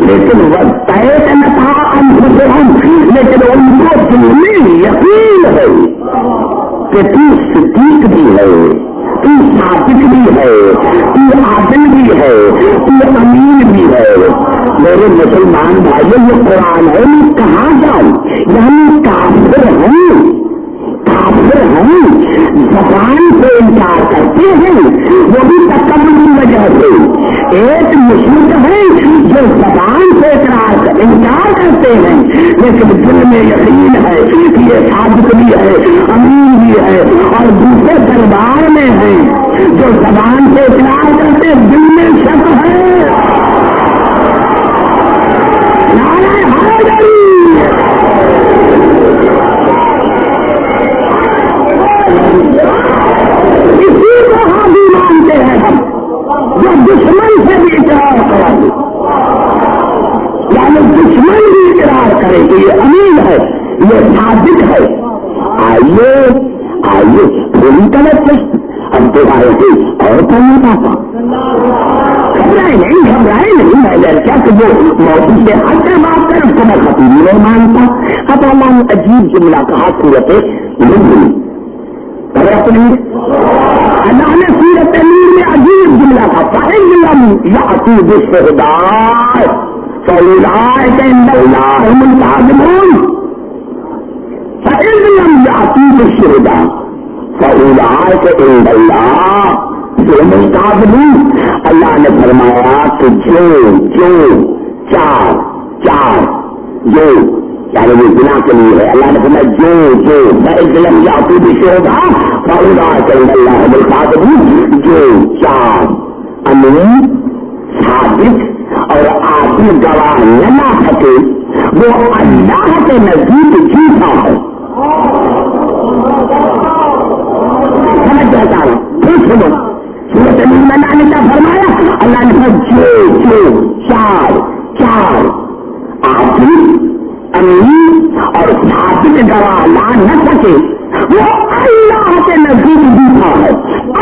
لیکن لیکن ان کو دل میں یقین ہے کہ تو صدیق بھی ہے، تو صادق بھی ہے، تو عادل بھی ہے، تو امین بھی ہے۔ میرے مسلمان بھائیوں، یہ قرآن ہے، میں کہاں جاؤں؟ یعنی کافر ہوں، کافر ہوں، زبان سے انکار کرتے ہیں، وہ بھی تکبر کی وجہ سے۔ ایک مشرک ہے جو زبان سے انکار کرتے ہیں لیکن دل میں یقین ہے کہ یہ صادق بھی ہے، امین بھی ہے، اور دوسرے دربار میں ہیں جو زبان سے اقرار کرتے دل میں شک ہے۔ نعرہ حیدری! اسی کو حاضر مانتے ہیں ہم، جو دشمن سے بھی اقرار کریں، یعنی دشمن بھی اقرار کرے کہ یہ امین ہے، یہ صادق ہے۔ آئیے تھوڑی طرف سے اب دوبارہ سے اور کرنا پاتا، گھبرائے نہیں میں لڑکا کہ وہ موضوع سے ہٹ کر بات کر، اس کو میں خطیبی نہیں مانتا۔ اب اللہ نے عجیب جملہ کہا سورت نور، اللہ نے سورت نور میں عجیب جملہ کہا، فَإِن لَّمْ يَأْتُوا بِالشُّهَدَاءِ فَأُولَٰئِكَ عِندَ اللَّهِ هُمُ الْكَاذِبُونَ۔ فَإِن لَّمْ يَأْتُوا بِالشُّهَدَاءِ فَأُولَٰئِكَ عِندَ اللَّهِ هُمُ الْكَاذِبُونَ۔ اللہ نے فرمایا کہ جو چار یعنی وہ گناہ کے لیے ہے، اللہ نے فرمایا جو فَإِن يَأْتُوا بِالشُّهَدَاءِ فَأُولَٰئِكَ عِندَ اللَّهِ هُمُ الْكَاذِبُونَ۔ جو چار امین، صادق اور عادل گواہ نہ لا سکے وہ اللہ کے نزدیک جھوٹا ہے۔ سمجھ جاتا ہوں، پھر سنو سورت نور میں اللہ نے کیا فرمایا؟ اللہ نے جو چار عادل، امین اور صادق گواہ لا نہ سکے وہ اللہ کے نزدیک جھوٹا ہے،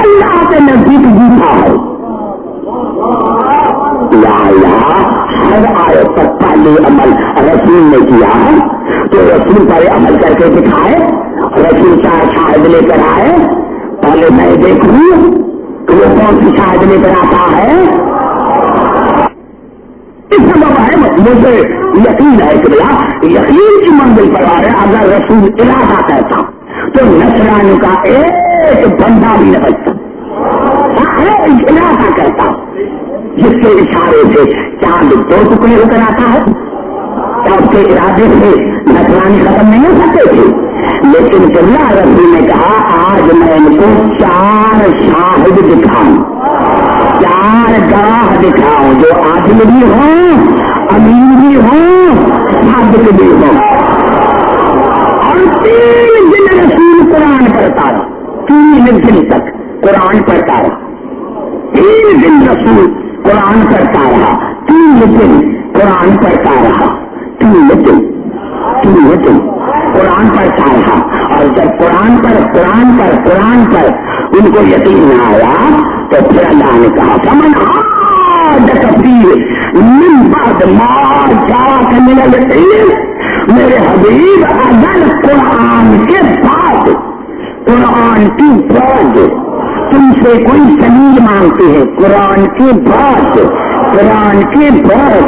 اللہ کے نزدیک جھوٹا ہے۔ ہر آیت پر پہلے عمل رسول نے کیا ہے تو رسول پر عمل کر کے دکھائے، رسول چار شاہد لے کر آئے، پہلے میں دیکھوں کہ وہ کون سی شاہد لے کر آتا ہے۔ اس سبب ہے مجھے یقین ہے کہ یقین کی منزل پر آ رہے، اگر رسول ارادہ کرتا تو نصرانی کا ایک بندہ بھی نہ بچتا، ارادہ کرتا جس کے اشارے سے چاند دو ٹکڑے ہو کر آتا ہے، کیا اس کے ارادے سے نصرانی ختم نہیں ہو سکتے تھے؟ لیکن جب رسول نے کہا آج میں ان کو چار شاہد دکھاؤں، چار گواہ دکھاؤں جو عادل بھی ہوں، امین بھی ہوں، صادق بھی ہوں۔ اور 3 دن رسول قرآن پڑھتا رہا، 3 دن تک قرآن پڑھتا رہا، 3 دن رسول قرآن پڑھتا رہا، 3 دن قرآن پڑھتا رہا، 3 دن قرآن پڑھتا رہا۔ اور جب قرآن پر ان کو یقین نہ آیا تو پھر اللہ نے کہا فمن عاد کفیر من بعد ما جاءک من العلم، میرے حبیب اگر قرآن کے بعد تم سے کوئی دلیل مانگتے ہیں، قرآن کے بعد قرآن کے بعد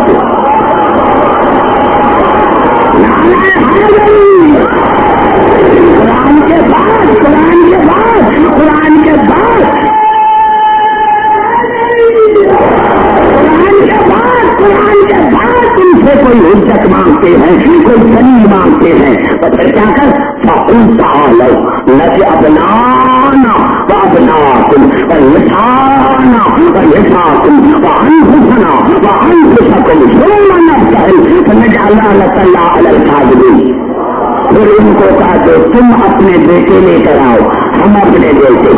تم سے کوئی حجت مانگتے ہیں، کوئی دلیل مانگتے ہیں تو پھر کیا کر فقل تعالوا ابنانا وابناکم ونسانا ونساکم وانفسنا وانفسکم ثم نبتہل فنجعل لعنۃ اللہ علی الکاذبین۔ پھر ان کو کہا کہ تم اپنے بیٹے لے کر آؤ، ہم اپنے بیٹے،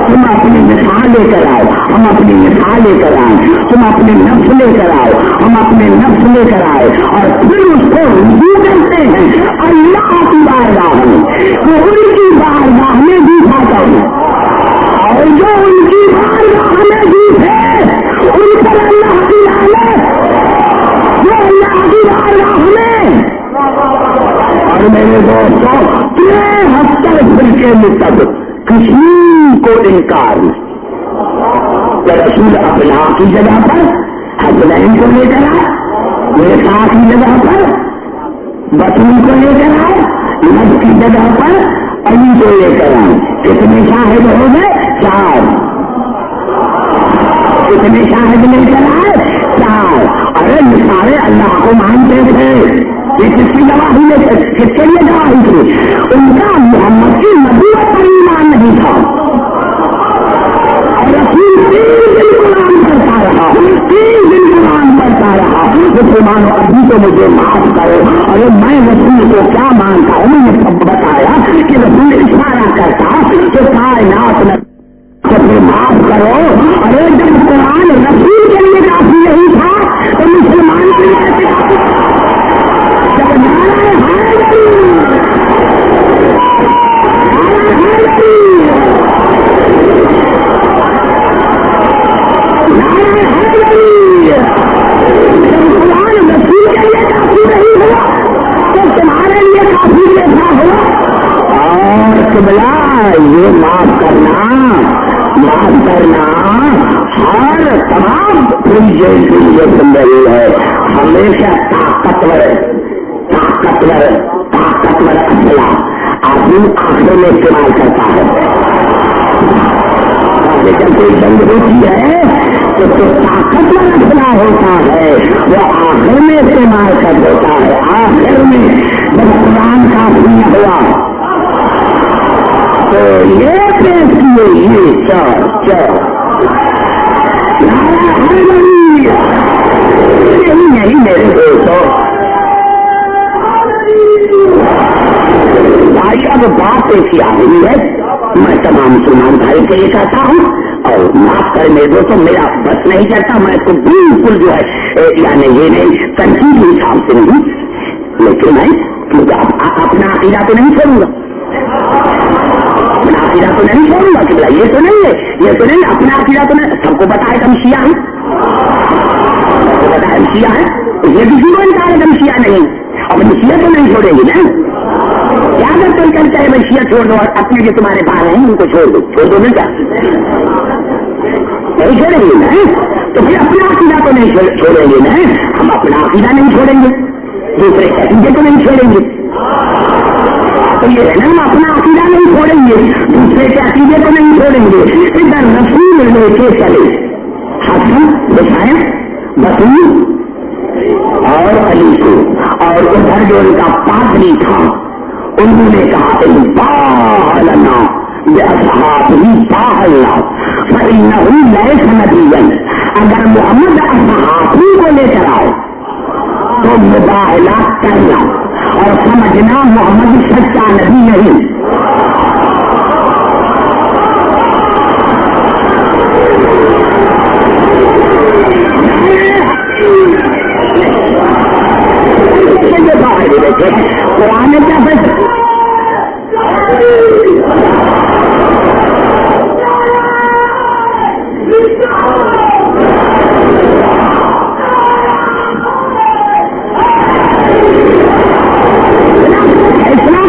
تم اپنی مثال لے کر آؤ، ہم اپنی مثال لے کر آئے، تم اپنے نفس لے کر آؤ، ہم اپنے نفس لے کر آئے، اور پھر اس کو رجوع کرتے ہیں اللہ کی بارگاہ میں، تو ان کی بارگاہ میں جھوٹا کرو، اور جو ان کی بارگاہ میں جھوٹ ہے ان پر اللہ کی لعنت۔ اور میرے دوستوں 73 فرقے متفق، کسی کو انکار نہیں کہ رسول اپنا کی جگہ پر حسنین کو لے کر آئے، میرا کی جگہ پر بطول کو لے کر آئے، نب کی جگہ پر علی کو لے کر آئے. کتنے شاہد ہو گئے؟ 4. کتنے شاہد لے کر آئے؟ 4. ارے سارے اللہ کو مانتے تھے، یہ کس کی گواہی لے کر، کس کے لیے گواہی تھی؟ ان کا محمد کی نبوت پر ایمان نہیں تھا. رسول 3 دن قرآن پڑھتا رہا، 3 دن قرآن پڑھتا رہا. مسلمانوں ابھی تو مجھے معاف کرو، ارے میں رسول کو کیا مانتا ہوں؟ میں نے بتایا کہ رسول اشارہ کرتا کہ کائنات میں پھر معاف کرو. ارے جب قرآن رسول کے لیے کافی نہیں تھا تو مسلمان کے لیے کافی جب نعرہ حیدری یہ معاف کرنا ہر تمام پوری جیل کے لیے زندگی ہے. ہمیشہ طاقتور اصلا آدمی آخر میں استعمال کرتا ہے. جب کوئی جنگ ہوتی ہے تو طاقتور اصلا ہوتا ہے وہ آخر میں استعمال کر دیتا ہے. آخر میں جب قرآن کافی ہوا تو یہ پیش کیے یہ 4 نہیں میرے دوستوں. بھائی اب بات ایسی آ رہی ہے، میں تمام مسلمان بھائی کے لیے کہتا ہوں اور معاف کر میرے دوستوں، میرا بس نہیں کرتا، میں اس کو بالکل جو ہے یعنی یہ نہیں تنقید حساب سے نہیں، لیکن میں کیونکہ اپنا عقیدہ تو نہیں چھوڑوں گا، اپنا عقیدہ تو نہیں چھوڑوں گا کہ یہ تو نہیں ہے، یہ تو نہیں، اپنا عقیدہ تو نہیں. سب کو بتائے کہ ہم شیعہ ہیں، سب کو بتائے ہم شیعہ ہیں، یہ کسی کو انکار ہے کہ ہم شیعہ نہیں. اب ہم شیعہ تو نہیں چھوڑیں گے نا. کیا اگر کوئی کرتا ہے بھائی شیعہ چھوڑ دو اور اپنے جو تمہارے بھائی ہیں ان کو چھوڑ دو نا، کیا نہیں چھوڑیں گے نا؟ تو پھر اپنا عقیدہ تو نہیں چھوڑیں گے نا. ہم اپنا عقیدہ نہیں چھوڑیں گے، دوسرے عقیدے کو نہیں چھوڑیں گے. تو یہ ہے نا، ہم اپنا عقیدہ نہیں چھوڑیں گے، دوسرے کے عقیدے کو نہیں چھوڑیں گے. ادھر رسول لے کے چلے حسن حسین بطول اور علی کو، اور ادھر جو ان کا پادری تھا انہوں نے کہا باہ لنا بأصحابہ باہ اللہ فإنہ لیس نبیا. اگر محمد اصحابی کو لے کر آئے تو مباہلہ کرنا اور سمجھنا محمد سچا نبی نہیں. قرآن کیا فیصلہ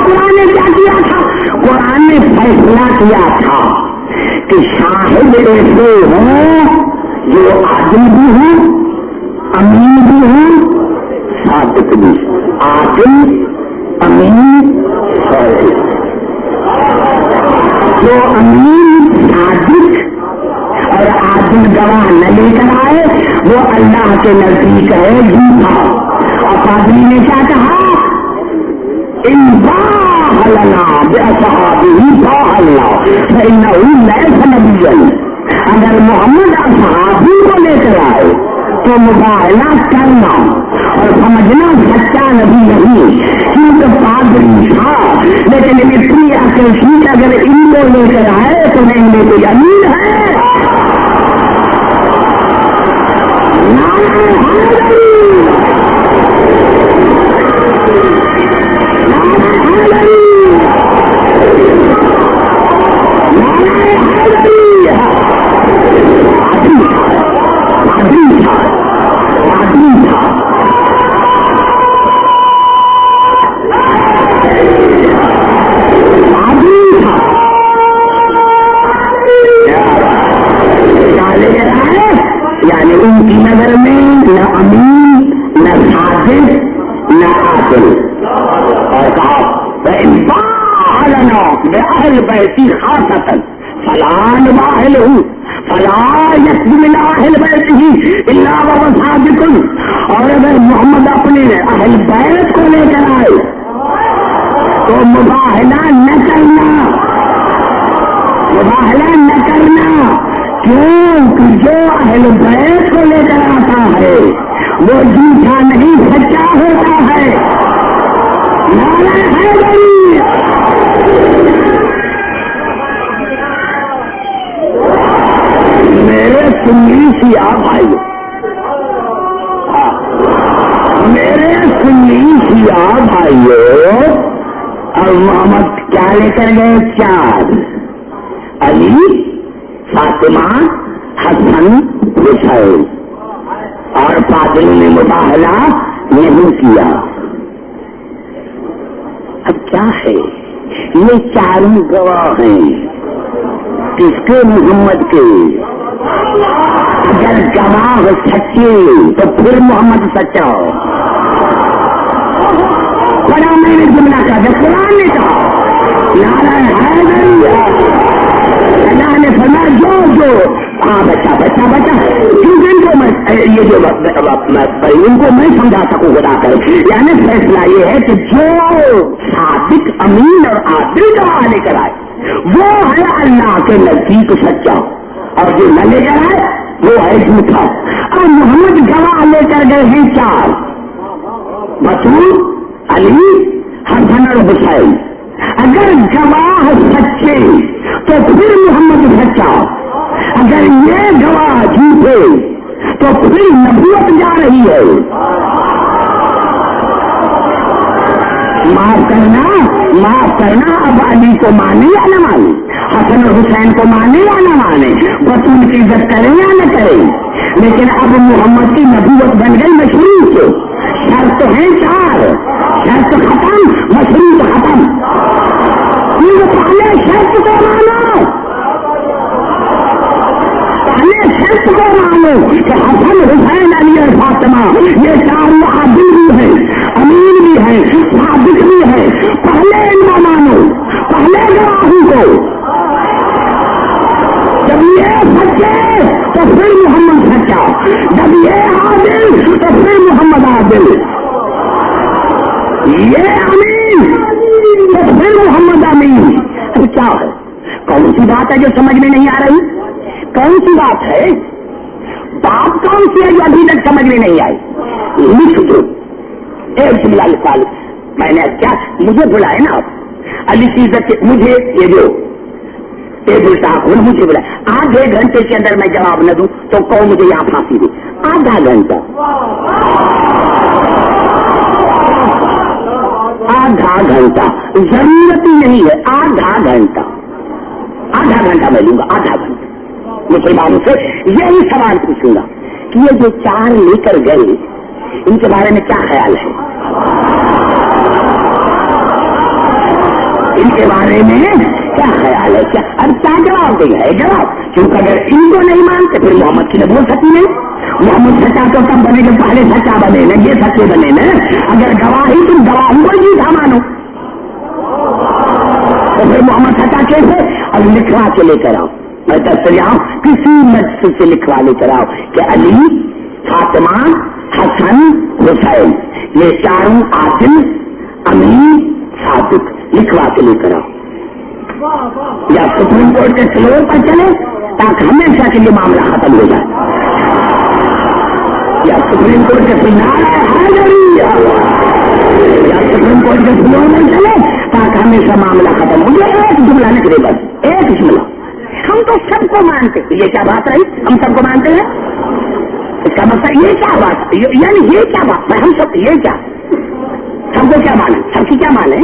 قرآن نے کیا کیا تھا؟ قرآن نے فیصلہ کیا تھا کہ شاہد ایسے ہوں جو عادل بھی ہوں، امین بھی ہوں، صادق بھی. عادل، امین، صادق. جو امین، صادق اور عادل گواہ نہ لے کر آئے وہ اللہ کے نزدیک ہے جھوٹا. اور پادری نے کیا کہا؟ ان باہ لنا بأصحابہ باہ اللہ فإنہ لیس نبیا. اگر محمد اصحابی کو لے کر آئے تو مباہلہ کرنا اور سمجھنا سچا نبی نہیں. کیونکہ پادری تھا لیکن اتنی عقل تھی کہ اگر ان کو لے کر آئے تو ان میں کوئی امین ہے. بیتی خاصتا فلا نباہلہ فلا یقبل اہل بیتہ الا وهو صادق. اور اگر محمد اپنے اہل بیت کو لے کر آئے تو مباہلہ نہ کرنا، مباہلہ نہ کرنا. کیوں کہ جو اہل بیت کو لے کر آتا ہے وہ جھوٹا نہیں سچا ہوتا ہے. نعرہ حیدری. میرے سنی سیاہ بھائیو، میرے سنی سیاہ بھائیو، اور محمد کیا لے کر گئے؟ 4 علی، فاطمہ، حسن، حسین. اور پادری نے مباہلہ نہیں کیا. اب کیا ہے؟ یہ 4 گواہ ہیں. کس کے؟ محمد کے. اگر گواہ سچے تو پھر محمد سچا ہو. بڑا میں نے جملہ کہا جب قرآن نے کہا نعرہ حیدری، اللہ نے فرمایا جو ہاں بچہ کیونکہ ان کو میں یہ جو ان کو میں سمجھا سکوں خدا کر، یعنی فیصلہ یہ ہے کہ جو صادق، امین اور عادل گواہ لے کر آئے وہ ہے اللہ کے نزدیک سچا، اور جو نہ لے کر آئے وہ ہے جھوٹا. اور محمد گواہ لے کر گئے ہیں 4، بطول، علی، حسن اور حسین. اگر گواہ سچے تو پھر محمد سچا، اگر یہ گواہ جھوٹے تو پھر نبوت جا رہی ہے. معاف کرنا اب علی کو مانے یا نہ مانے، حسن اور حسین کو مانے یا نہ مانے، بطول کی عزت کریں یا نہ کریں، لیکن اب محمد کی نبوت بن گئی مشروط. شرط ہیں 4، شرط ختم، مشروط ختم. پہلے شرط کو مانو، پہلے شرط کو مانو کہ حسن، حسین، علی اور فاطمہ یہ 4 عادل بھی ہیں، امین بھی ہیں، صادق بھی ہیں. پہلے ان کو مانو، پہلے گواہوں کو. جب یہ سچے تو پھر محمد سچا، جب یہ عادل تو پھر محمد عادل، یہ امین تو پھر محمد امین. تو کیا ہے؟ کون سی بات ہے جو سمجھ میں نہیں آ رہی؟ کون سی بات ہے؟ بات کون سی ہے جو ابھی تک سمجھ میں نہیں آئی؟ لکھ دو. ایک جملہ لکھا لو. میں نے کیا مجھے بلائے نا آپ علی کی عزت سے، مجھے یہ جو مجھے بلائے 8 گھنٹے کے اندر میں جواب نہ دوں تو کہو مجھے یہاں پھانسی دے. آدھا گھنٹہ ضرورت ہی نہیں ہے. آدھا گھنٹہ میں لوں گا. آدھا گھنٹہ مسلمانوں سے یہی سوال پوچھوں گا کہ یہ جو 4 لے کر گئے ان کے بارے میں کیا خیال ہے؟ ان کے بارے میں کیا خیال ہے؟ کیا اب کیا جواب دے گا؟ جواب. کیونکہ اگر ان کو نہیں مانتے پھر محمد کی نہ بول سکتی نہیں. محمد سچا تو تب بنے گا پہلے سچا بنے نا، یہ سچے بنے نا. اگر گواہی تم گواہوں کو جھوٹا مانو تو پھر محمد سچا کیسے؟ اب لکھوا کے لے کر آؤ. میں دستری آؤں کسی مسجد سے لکھوا لے کر آؤ کہ علی، فاطمہ، حسن، حسین یہ 4 عادل، امین، صادق. لکھوا کے لے کر آؤ. یا سپریم کورٹ کے فلور پر چلے تاکہ ہمیشہ کے لیے معاملہ ختم ہو جائے، یا سپریم کورٹ کے فلور کے فلور میں چلے تاکہ ہمیشہ معاملہ ختم ہو جائے. ایک جملہ لکھ دے، بس ایک جملہ. ہم تو سب کو مانتے ہیں. یہ کیا بات رہی؟ ہم سب کو مانتے ہیں. اس کا مطلب یہ کیا بات؟ یعنی یہ کیا بات ہے؟ ہم سب یہ کیا سب کو کیا مانے؟ سب کی کیا مانے؟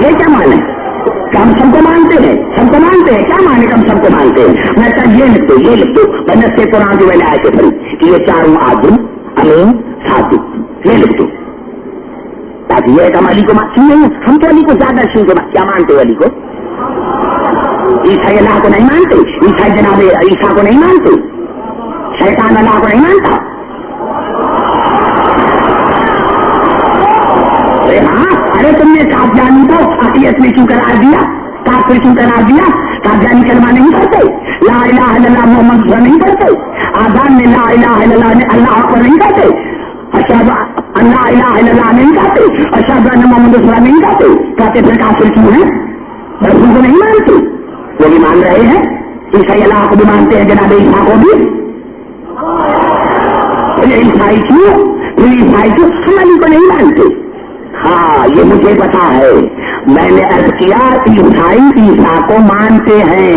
یہ کیا مانے کہ ہم سب کو مانتے ہیں؟ سب کو مانتے ہیں. کیا مانے کہ ہم سب کو مانتے ہیں؟ میں کہا یہ لکھ دو بنس سے قرآن جو میں نے آئے تھے پھر کہ یہ 4 عادل، امین، صادق. یہ لکھ دو تاکہ یہ ہم علی کو مانتے نہیں. ہم تو علی کو زیادہ کیا مانتے ہو؟ علی کو. عیسائی اللہ کو نہیں مانتے، عیسائی جناب عیسیٰ کو نہیں مانتے، شیطان اللہ کو نہیں مانتا. ہاں ارے تم نے قادیانی کو عقیدت میں کیوں قرار دیا، کافر کیوں قرار دیا؟ قادیانی کلمہ نہیں پڑھتے، لا الہ الا اللہ محمد رسول نہیں پڑھتے، آذان میں لا الہ الا اللہ نے اللہ اکبر نہیں کہتے، اشہد ان لا الہ الا اللہ نہیں کہتے، اشہد ان محمد رسول نہیں کہتے، کہتے پھر کافر کیوں ہیں؟ رسول کو نہیں مانتے، وہ بھی مان رہے ہیں، عیسائی اللہ کو بھی مانتے ہیں، جناب عیسیٰ کو بھی، عیسائی کیوں؟ عیسائی کیوں؟ ہم علی کو نہیں مانتے۔ ہاں یہ مجھے پتا ہے، میں نے عرض کیا عیسائی عیسیٰ کو مانتے ہیں،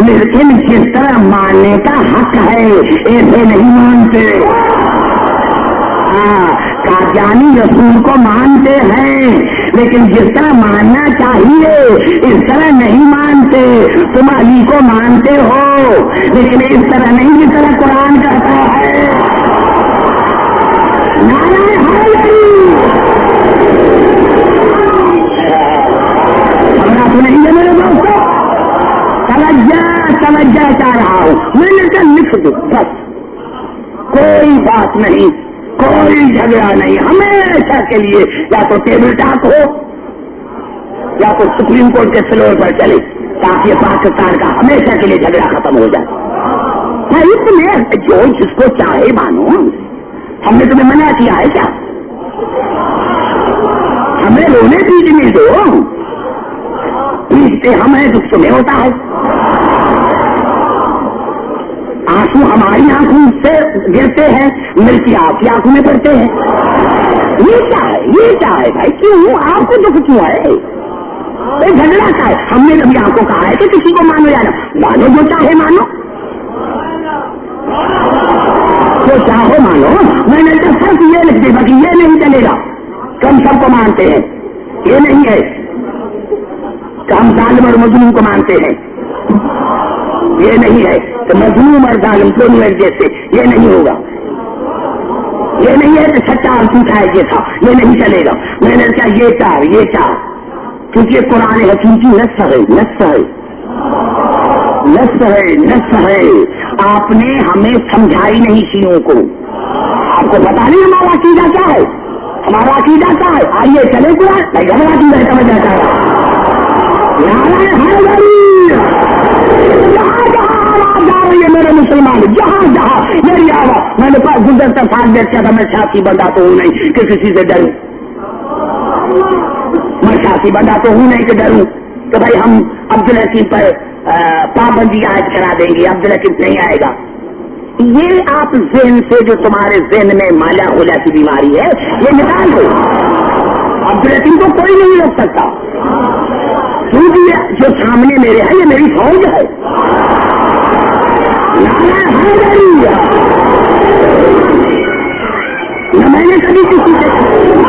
لیکن جس طرح ماننے کا حق ہے ایسے نہیں مانتے۔ ہاں قادیانی رسول کو مانتے ہیں لیکن جس طرح ماننا چاہیے اس طرح نہیں مانتے۔ تم علی کو مانتے ہو لیکن اس طرح نہیں جس طرح قرآن کہتا ہے۔ نعرہ حیدری نہیں ہے میرے دوستوں، توجہ چاہ رہا ہوں، میں نے کہا لکھ دو بس، کوئی بات نہیں، کوئی جھگڑا نہیں، ہمیشہ کے لیے یا تو ٹیبل ٹاک ہو یا تو سپریم کورٹ کے فلور پر چلے تاکہ پاکستان کا ہمیشہ کے لیے جھگڑا ختم ہو جائے۔ تمہیں جو جس کو چاہے مانو، ہم نے تمہیں منع کیا ہے کیا؟ ہمیں رونے پیٹنے دو، پیٹتے ہم ہیں دکھ تمہیں ہوتا ہے، آنسو ہماری آنکھوں سے گرتے ہیں، ملکی آپ کی آنکھوں میں پڑتے ہیں، یہ کیا ہے بھائی؟ کیوں آپ کو دکھ کیوں ہے؟ جھگڑا کا ہے؟ ہم نے کبھی آپ کو کہا ہے کہ کسی کو مانو یا نہ مانو، جو چاہے مانو، جو چاہو مانو۔ میں نے تو صرف یہ لکھ دی باقی یہ نہیں چلے گا کہ ہم سب کو مانتے ہیں، یہ نہیں ہے کہ ہم ظالم اور مظلوم کو مانتے ہیں، یہ نہیں ہے کہ مظلوم اور ظالم دونوں ایک جیسے، یہ نہیں ہوگا، یہ نہیں ہے کہ سچا اور جھوٹا ہے یہ تھا، یہ نہیں چلے گا۔ میں نے کہا یہ چار کیونکہ قرآن حکیم کی نص ہے، آپ نے ہمیں سمجھائی نہیں شیعوں کو، آپ کو پتا نہیں ہمارا عقیدہ کیا ہے، ہمارا عقیدہ کیا ہے؟ آئیے چلے قرآن بھائی ہمارا عقیدہ سمجھنا چاہ رہا ہے میرے مسلمان، جہاں جہاں میری آواز، میں نے گزرتا سال دیکھا تھا، میں سیاسی بندہ تو ہوں نہیں کہ کسی سے ڈروں، میں سیاسی بندہ تو ہوں نہیں کہ ڈروں کہ بھائی ہم عبدالحکیم پر پابندی عائد کرا دیں گے، عبدالحکیم نہیں آئے گا۔ یہ آپ ذہن سے جو تمہارے ذہن میں مالا ہولا کی بیماری ہے یہ نکال دو، عبدالحکیم کو کوئی نہیں روک سکتا، کیونکہ جو سامنے میرے ہے یہ میری فوج ہے۔ نہ میں نے کبھی کسی سے،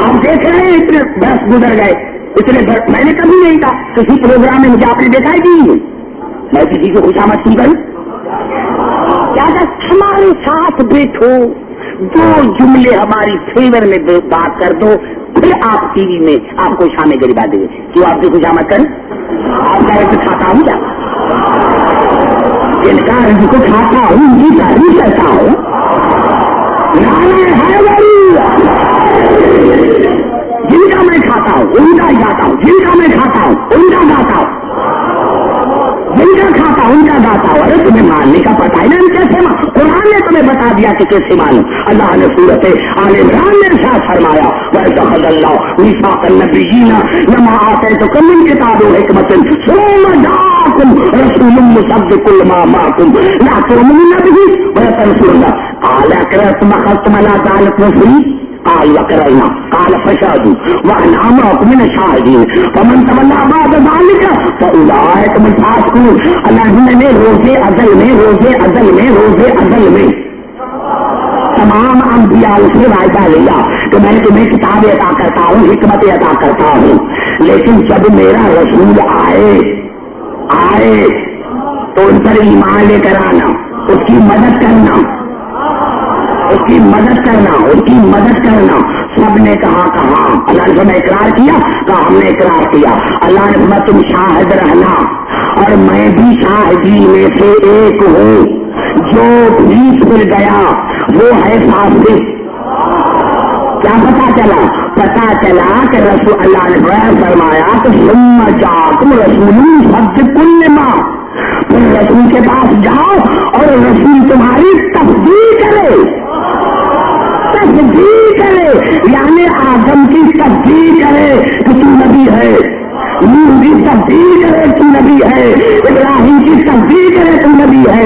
آپ دیکھ رہے ہیں اتنے برس گزر گئے، اتنے برس میں نے کبھی نہیں کہا کسی پروگرام میں مجھے آپ نے دیکھا ہی میں کسی کو خوشامد کی کروں، کیا ہمارے ساتھ بیٹھو، دو جملے ہماری فیور میں بات کر دو، پھر آپ ٹی وی میں آپ کو شامل غریبا دے گے، کیوں آپ کی خوشامد کریں؟ آپ کا ایسے کھاتا ہوں کیا؟ انکار جس کو کھاتا ہوں جی تعریف کرتا ہوں، جن کا میں کھاتا ہوں ان کا گاتا ہوں، جن کا میں کھاتا ہوں ان کا گاتا ہوں، جن کا کھاتا ہوں ان کا گاتا ہوں۔ ارے تمہیں ماننے کا پتا ہے نا کیسے قرآن نے تمہیں بتا دیا کہ کیسے مانو۔ اللہ نے سورت آل عمران میں ارشاد فرمایا وَإِذْ اللَّهُ مِيثَاقَ النَّبِيِّينَ لَمَا آتَيْتُكُم مِّن كِتَابٍ وَحِكْمَةٍ ثُمَّ جَاءَكُمْ رَسُولٌ مُّصَدِّقٌ لِّمَا مَعَكُمْ لَتُؤْمِنُنَّ بِهِ وَلَتَنصُرُنَّهُ قَالَ أَقْرَرْتُمْ وَأَخَذْتُمْ عَلَىٰ ذَٰلِكُمْ إِصْرِي قال وقرأنا قال فشهدوا وأنا معكم من الشاهدين فمن تولى بعد ذلك فأولئك هم الفاسقون۔ اللہ نے روزے ازل میں تمام انبیاء سے وعدہ لیا کہ میں تمہیں کتابیں عطا کرتا ہوں، حکمتیں عطا کرتا ہوں، لیکن جب میرا رسول آئے تو ان پر ایمان لے کر آنا، اس کی مدد کرنا، سب نے کہا اللہ نے ہمیں اقرار کیا، کہا ہم نے اقرار کیا۔ اللہ نے فرمایا تم شاہد رہنا اور میں بھی شاہدین میں سے ایک ہوں، جو بھی بھول گیا وہ ہے فاسق۔ کیا پتا چلا؟ پتا چلا کہ رسول اللہ نے فرمایا کہ ثم جاءکم رسول مصدق لما، پھر رسول کے پاس جاؤ اور رسول تمہاری تصدیق کرے، تصدیق کرے، یعنی آدم کی تصدیق کرے کہ تو نبی ہے، نوح کی تصدیق کرے تو نبی ہے، ابراہیم کی تصدیق کرے تو نبی ہے،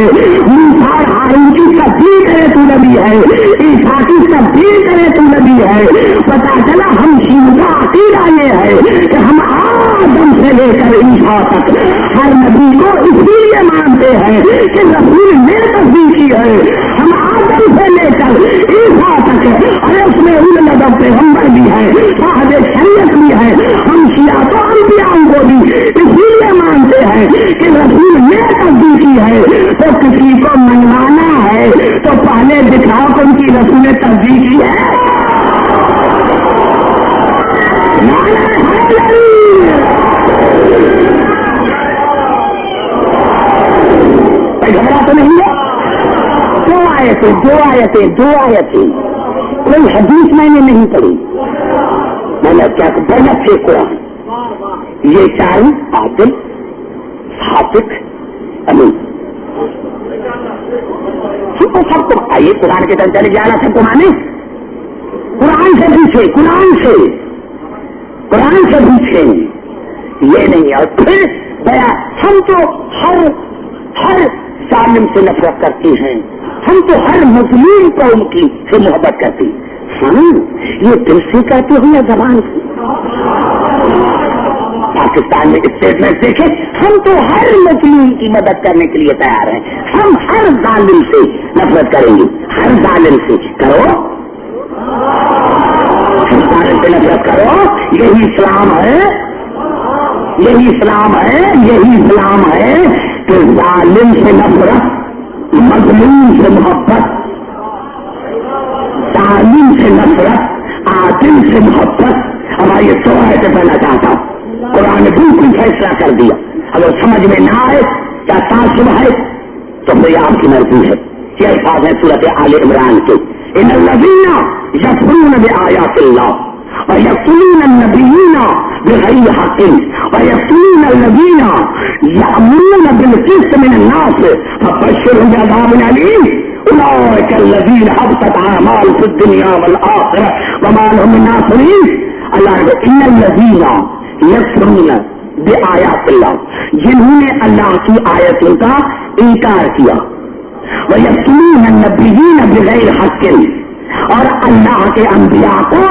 موسیٰ اور ہارون کی تصدیق کرے تو نبی ہے، عیسیٰ کی تصدیق کرے تو نبی ہے۔ پتا چلا ہم شیعوں کا عقیدہ یہ ہے کہ ہم آدم سے لے کر عیسیٰ تک ہر نبی کو اس لیے مانتے ہیں کہ رسول نے تصدیق کی ہے۔ ہم آدم سے لے کر عیسیٰ تک، اور اس میں اولو العزم پیغمبر بھی ہے، صاحب شریعت بھی ہے، ہم شیعہ تو انبیاء کو بھی اسی لیے مانتے ہیں کہ رسول نے تصدیق کی ہے۔ تو کسی کو منوانا ہے تو پہلے دکھاؤ کہ ان کی رسول نے تصدیق کی ہے۔ گھبرا تو نہیں ہے؟ دو آیتیں کوئی حدیث میں نے نہیں پڑھی، میں نے کیا بہت سے قرآن، یہ چاروں عادل حافظ امین سب کو آئیے قرآن کے طرف چلے جانا، سب کو مانے، قرآن سے پوچھے، قرآن سے پوچھیں، یہ نہیں۔ اور پھر بیا ہم تو ہر ظالم سے نفرت کرتے ہیں، ہم تو ہر مظلوم قوم کی سے محبت کرتے ہیں۔ ہاں یہ دل سے کہتے ہو یا زبان سے؟ پاکستان میں اسٹیٹمنٹ دیکھیں، ہم تو ہر مظلوم کی مدد کرنے کے لیے تیار ہیں، ہم ہر ظالم سے نفرت کریں گے، ہر ظالم سے کرو، ہر ظالم سے نفرت کرو، یہی اسلام ہے، یہی اسلام ہے، یہی اسلام ہے کہ ظالم سے نفرت، مظلوم سے محبت، ظالم سے نفرت، عادل سے محبت۔ ہماری یہ تو ہے کہ کہنا چاہتا ہوں قرآن نے بالکل فیصلہ کر دیا، اگر سمجھ میں نہ آئے کیا تعصب ہے تو بھائی آپ کی مرضی ہے۔ یہ الفاظ ہے سورۃ آل عمران کے، ان الذین یکفرون بآیات اللہ ویقتلون النبیین بغیر حق ویقتلون الذین یأمرون بالقسط من الناس فبشرهم بعذاب علیم اولئک الذین حبطت اعمالهم فی الدنیا والآخرہ وما لهم من ناصرین۔ اللہ نے ان الذین یکفرون بآیات اللہ، جنہوں نے اللہ کی آیتوں کا انکار کیا، ویقتلون النبیین بغیر حق، اور اللہ کے انبیاء کو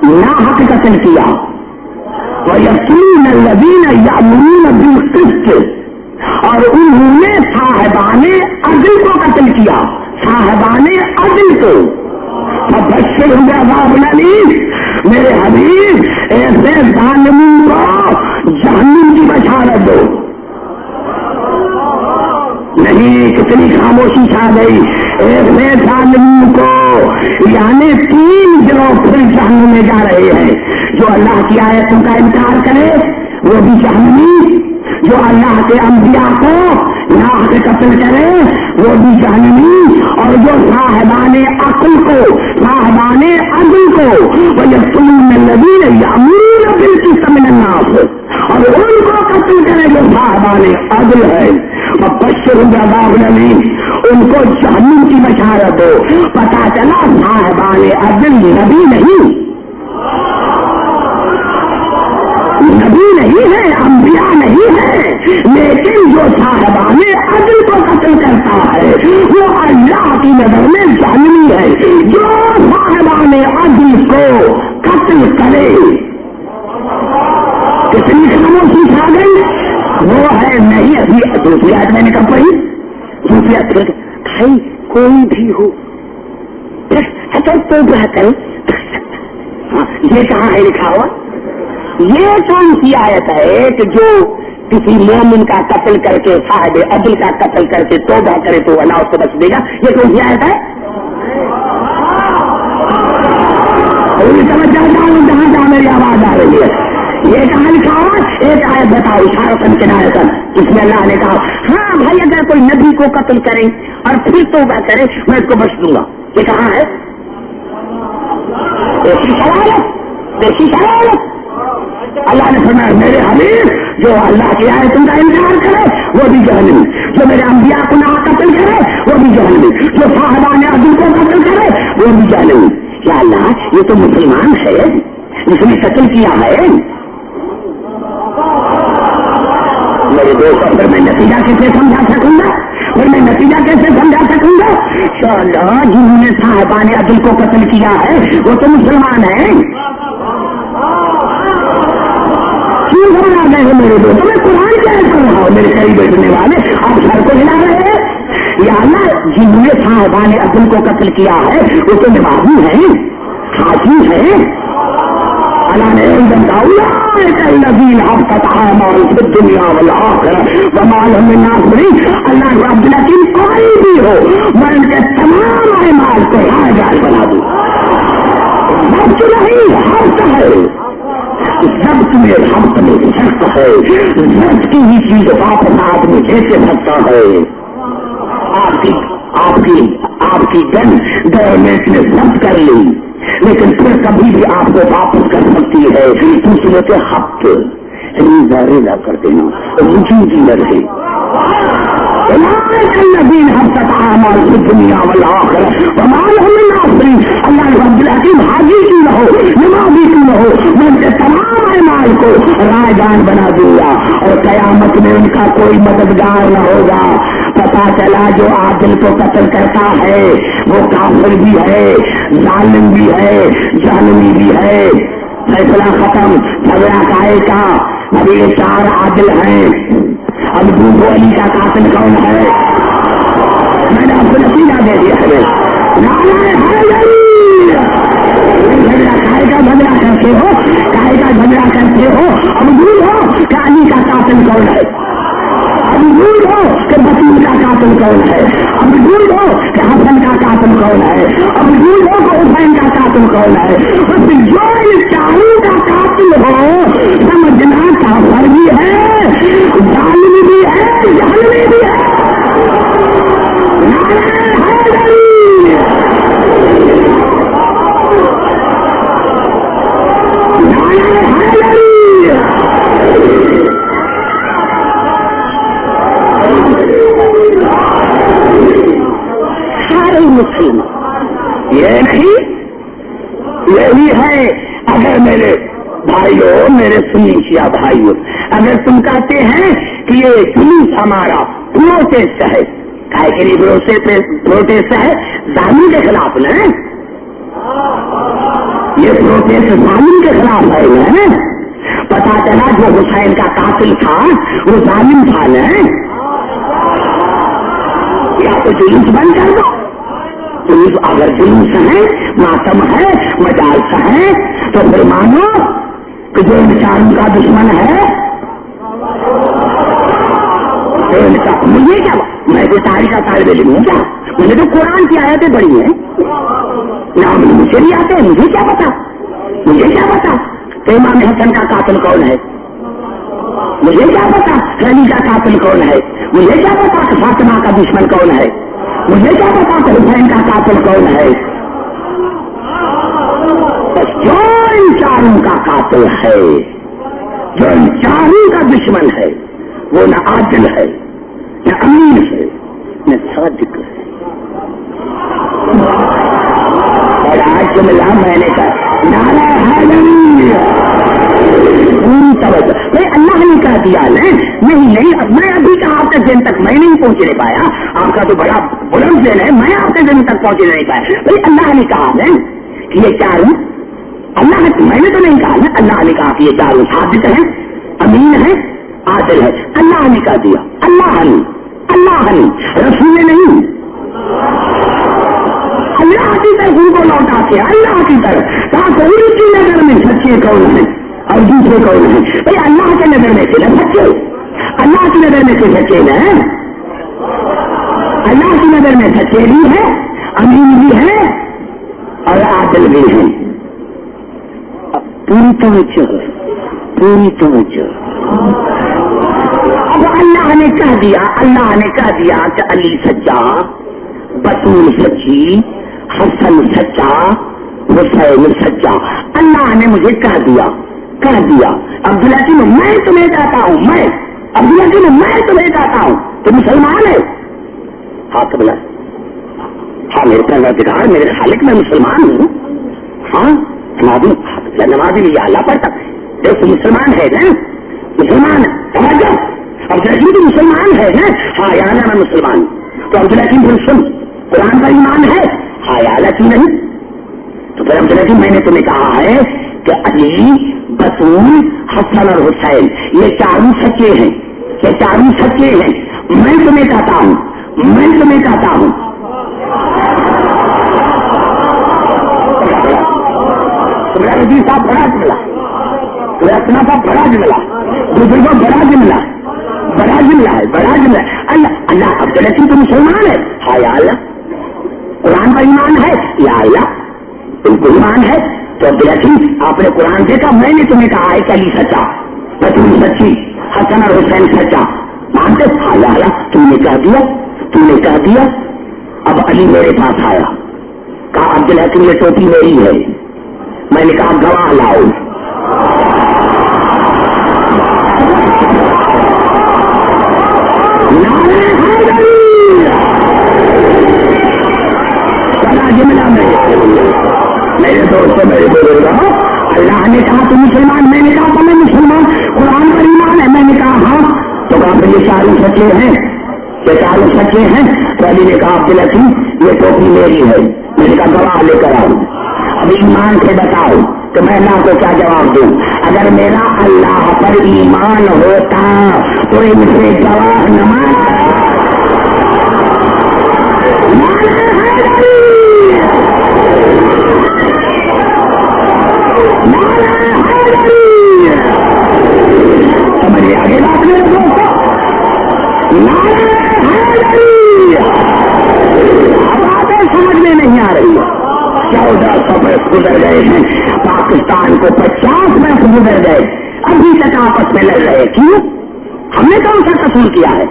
ناحق قتل کیا، ویقتلون الذین یأمرون بالقسط، اور انہوں نے صاحبان عدل کو قتل کیا، صاحبان عدل کو، فبشرهم بعذاب علیم۔ میرے حبیب ایسے ظالموں کو جہنم کی بشارت دو۔ نہیں، کتنی خاموشی چھا گئی، ایسے ظالموں کو، یعنی 3 گروہ پھر جہنم میں جا رہے ہیں۔ جو اللہ کی آیتوں کا انکار کرے وہ بھی جہنمی، جو اللہ کے انبیاء کو ناحق قتل کرے وہ بھی جہنمی، اور جو صاحبان عقل کو، صاحبان عدل کو، وَيَقْتُلُونَ الَّذِينَ يَأْمُرُونَ بِالْقِسْطِ مِنَ النَّاسِ، اور ان کو قتل کرے جو صاحبان عدل ہے، وَبَشِّرْهُم بِعَذَابٍ أَلِيمٍ، ان کو جہنم کی بشارت دو۔ پتا چلا صاحبان عدل نبی نہیں، نبی نہیں ہے، انبیاء نہیں ہے، لیکن جو صاحبان عدل کو قتل کرتا ہے وہ اللہ کی نظر میں جہنمی ہے۔ جو صاحبان عدل کو قتل کرے، کتنی خاموشی چھا گئی، وہ ہے نہیں۔ ابھی دوسری آیت میں نے کب پڑھی، دوسری آیت بھائی کوئی بھی ہو تو بہتر، یہ کہاں ہے لکھا ہوا؟ یہ کون سی آیت ہے کہ جو کسی مومن کا قتل کر کے، صاحب عدل کا قتل کر کے توبہ کرے تو اللہ اس کو بخش دے گا؟ یہ کون سی آیت ہے؟ جہاں جہاں میری آواز آ رہی ہے یہ کہاں لکھا ہوا؟ ایک آیت بتاؤ اشارتن کنایتن، جس میں اللہ نے کہا ہاں بھائی اگر کوئی نبی کو قتل کرے اور پھر توبہ کرے میں اس کو بخش دوں گا۔ یہ کہاں ہے؟ ایسی سوال ہے، کوشش ہے. اللہ نے فرمایا میرے حبیب جو اللہ کی آیتوں کا انکار کرے وہ بھی جہنمی, جو میرے انبیاء کو نہ قتل کرے وہ بھی جہنمی, جو صاحبان عدل کو قتل کرے وہ بھی جہنمی. یا اللہ یہ تو مسلمان ہے جس نے قتل کیا ہے. میرے دوست اگر میں نتیجہ کیسے سمجھا سکوں گا, اور میں نتیجہ کیسے سمجھا سکوں گا؟ انشاءاللہ جنہوں نے صاحبان عدل کو قتل کیا ہے وہ تو مسلمان ہیں. کیوں گھبرا گئے ہو میرے دوست؟ میں قرآن کیا کر رہا ہوں میرے قریب بیٹھنے والے, آپ سر کو ہلا رہے ہیں. یا اللہ جنہوں نے صاحبان عدل کو قتل کیا ہے وہ تو نمازی ہیں, حاکم ہیں. اللہ نے دنیا اللہ رب العالمین کوئی بھی ہو میں ان کے تمام اعمال کو رائے بنا دوں. ضبط نہیں حفظ ہے, ضبط میں حفظ میں سخت ہے. ضبط کی ہی چیز واپس آدمی کیسے سکتا ہے؟ آپ کی گن گورنمنٹ نے ضبط کر لی لیکن پھر کبھی بھی آپ کو واپس کر سکتی ہے. دوسرے کے حق ریزا کر دینا رجوع کی لڑکے الذین حبطت اعمالهم فی الدنیا والآخرہ وما لهم من ناصرین. اللہ رب العالمین حاجی کی نہ ہو, نمازی کی نہ ہو, میں ان کے تمام اعمال کو رائے دان بنا دوں گا اور قیامت میں ان کا کوئی مددگار نہ ہوگا. پتا چلا جو عادل کو قتل کرتا ہے وہ کافر بھی ہے, ظالم بھی ہے, جہنمی بھی ہے. فیصلہ ختم, جھگڑا کائے کا. ابھی یہ 4 عادل ہیں. اب دوسرے علی کا قاتل کون ہے؟ میں نے آپ کو نتیجہ دے دیا ہے. جھگڑا کرتے ہو, کائے کا جھگڑا کرتے ہو. اب دور ہو کہ علی کا قاتل کون ہے, اب دور ہو کہ بطول کا قاتل کون ہے, اب دور ہو کہ حسن کا قاتل کون ہے, اب دور ہو کہ حسین کا قاتل کون ہے. بس جو ان 4 کا قاتل ہو سمجھنا کافر بھی ہے, ظالم بھی ہے, جہنمی بھی ہے. سارے مسلم یہ نہیں, یہی ہے. اگر میرے بھائیوں, میرے سنی شیعہ بھائیوں, اگر تم کہتے ہیں کہ یہ جلوس ہمارا پروٹیسٹ ہے, کائے کے لیے پروٹیسٹ ہے ظالم کے خلاف نا, یہ پروٹیسٹ ظالم کے خلاف ہے نا. پتا چلا جو حسین کا قاتل تھا وہ ظالم تھا نا. یا تو جلوس بند کر دو. جلوس اگر جلوس ہے, ماتم ہے, مجالس ہے تو پھر مانو کہ جو انسان کا دشمن ہے مجھے کیا, میں کوئی تاریخ کا طالب علم ہوں کیا؟ مجھے تو قرآن کی آیتیں بڑی ہیں, نام مجھے نہیں آتے. مجھے کیا پتا, مجھے کیا پتا کہ امام حسن کا قاتل کون ہے, مجھے کیا پتا علی کا قاتل کون ہے, مجھے کیا پتا کہ فاطمہ کا دشمن کون ہے, مجھے کیا پتا کہ حسین کا قاتل کون ہے. بس جو ان 4 کا قاتل ہے, جو ان 4 کا دشمن ہے وہ نہ عادل ہے, نہ امین ہے, نہ صادق ہے. اور آج جملہ میں نے کہا نعرہ حیدری پوری توجہ. میں اللہ نے کہہ دیا نہیں, میں ابھی کا آپ کے دن تک میں نہیں پہنچنے پایا. آپ کا تو بڑا بلند دن ہے, میں آپ کے دن تک پہنچنے نہیں پایا. بھائی اللہ نے کہا ہے کہ یہ 4, اللہ نے, میں نے تو نہیں کہا نا, اللہ نے کہا کہ یہ 4 صادق ہیں, امین ہے, عادل ہے. اللہ نے کہہ دیا. اللہ نے رسول نہیں, اللہ کی طرف ان کو لوٹا کے, اللہ کی طرف کہا کہ ان کی نظر میں سچے کون ہیں اور دوسرے کون ہیں. بھائی اللہ کے نظر میں کیا سچے, اللہ کی نظر میں کیا سچے ہیں, اللہ کی نظر میں سچے بھی ہے, امین بھی ہے اور عادل بھی ہے. پوری توجہ, پوری توجہ. اب اللہ نے کہہ دیا کہ علی سچا, بطول سچی, حسن سچا, حسین سچا، اللہ نے مجھے کہہ دیا عبدالحکیم میں تمہیں کہتا ہوں، میں عبدالحکیم میں تمہیں کہتا ہوں تو مسلمان ہے؟ ہاں قبلہ، ہاں میرے پروردگار میرے خالق میں مسلمان ہوں، ہاں نمازی لیا اللہ پڑھتا دیکھ مسلمان ہے نا، مسلمان ہے عبدالحکیم تو مسلمان ہے نا، ہاں یا اللہ میں مسلمان، تو عبدالحکیم پھر سن قرآن کا ایمان ہے؟ ہاں یا اللہ کی نہیں، تو پھر عبدالحکیم میں نے تمہیں کہا ہے کہ علی، بطول، حسن اور حسین یہ چاروں سچے ہیں، یہ چاروں سچے ہیں، میں تمہیں کہتا ہوں رضی صاحب بڑا جملہ، رسنا صاحب بڑا جملہ، بزرگوں بڑا جملہ ہے، اللہ عبدالحکیم تو مسلمان ہے؟ ہاں یا اللہ، قرآن کا ایمان ہے؟ یا اللہ بالکل ایمان ہے، تو عبدالحکیم آپ نے قرآن دیکھا، میں نے تمہیں کہا ہے کہ علی سچا، بطول سچی، حسن اور حسین سچا، مانتے؟ ہاں یا اللہ تم نے کہہ دیا، اب علی میرے پاس آیا، کہا عبدالحکیم یہ ٹوپی میری ہے، میں نے کہا گواہ لاؤ، جملہ میرے دوستوں میرے بزرگوں، اللہ نے کہا تو مسلمان، میں نے کہا تو میں مسلمان، قرآن پر ایمان ہے، میں نے کہا ہاں، تو کہا پھر یہ چاروں سچے ہیں، تو علی نے کہا عبدالحکیم یہ ٹوپی میری ہے، میں نے کہا گواہ لے کر آؤں، اب ایمان سے بتاؤ تو میں اللہ کو کیا جواب دوں؟ اگر میرا اللہ پر ایمان ہوتا تو ان سے گواہ نماز سمجھے آگے بات میں اب باتیں سمجھ میں نہیں آ رہی، 1400 برس گزر گئے ہیں، پاکستان کو 50 برس گزر گئے، ابھی تک آپس میں لڑ رہے، کیوں؟ ہم نے کون سا قصور کیا ہے؟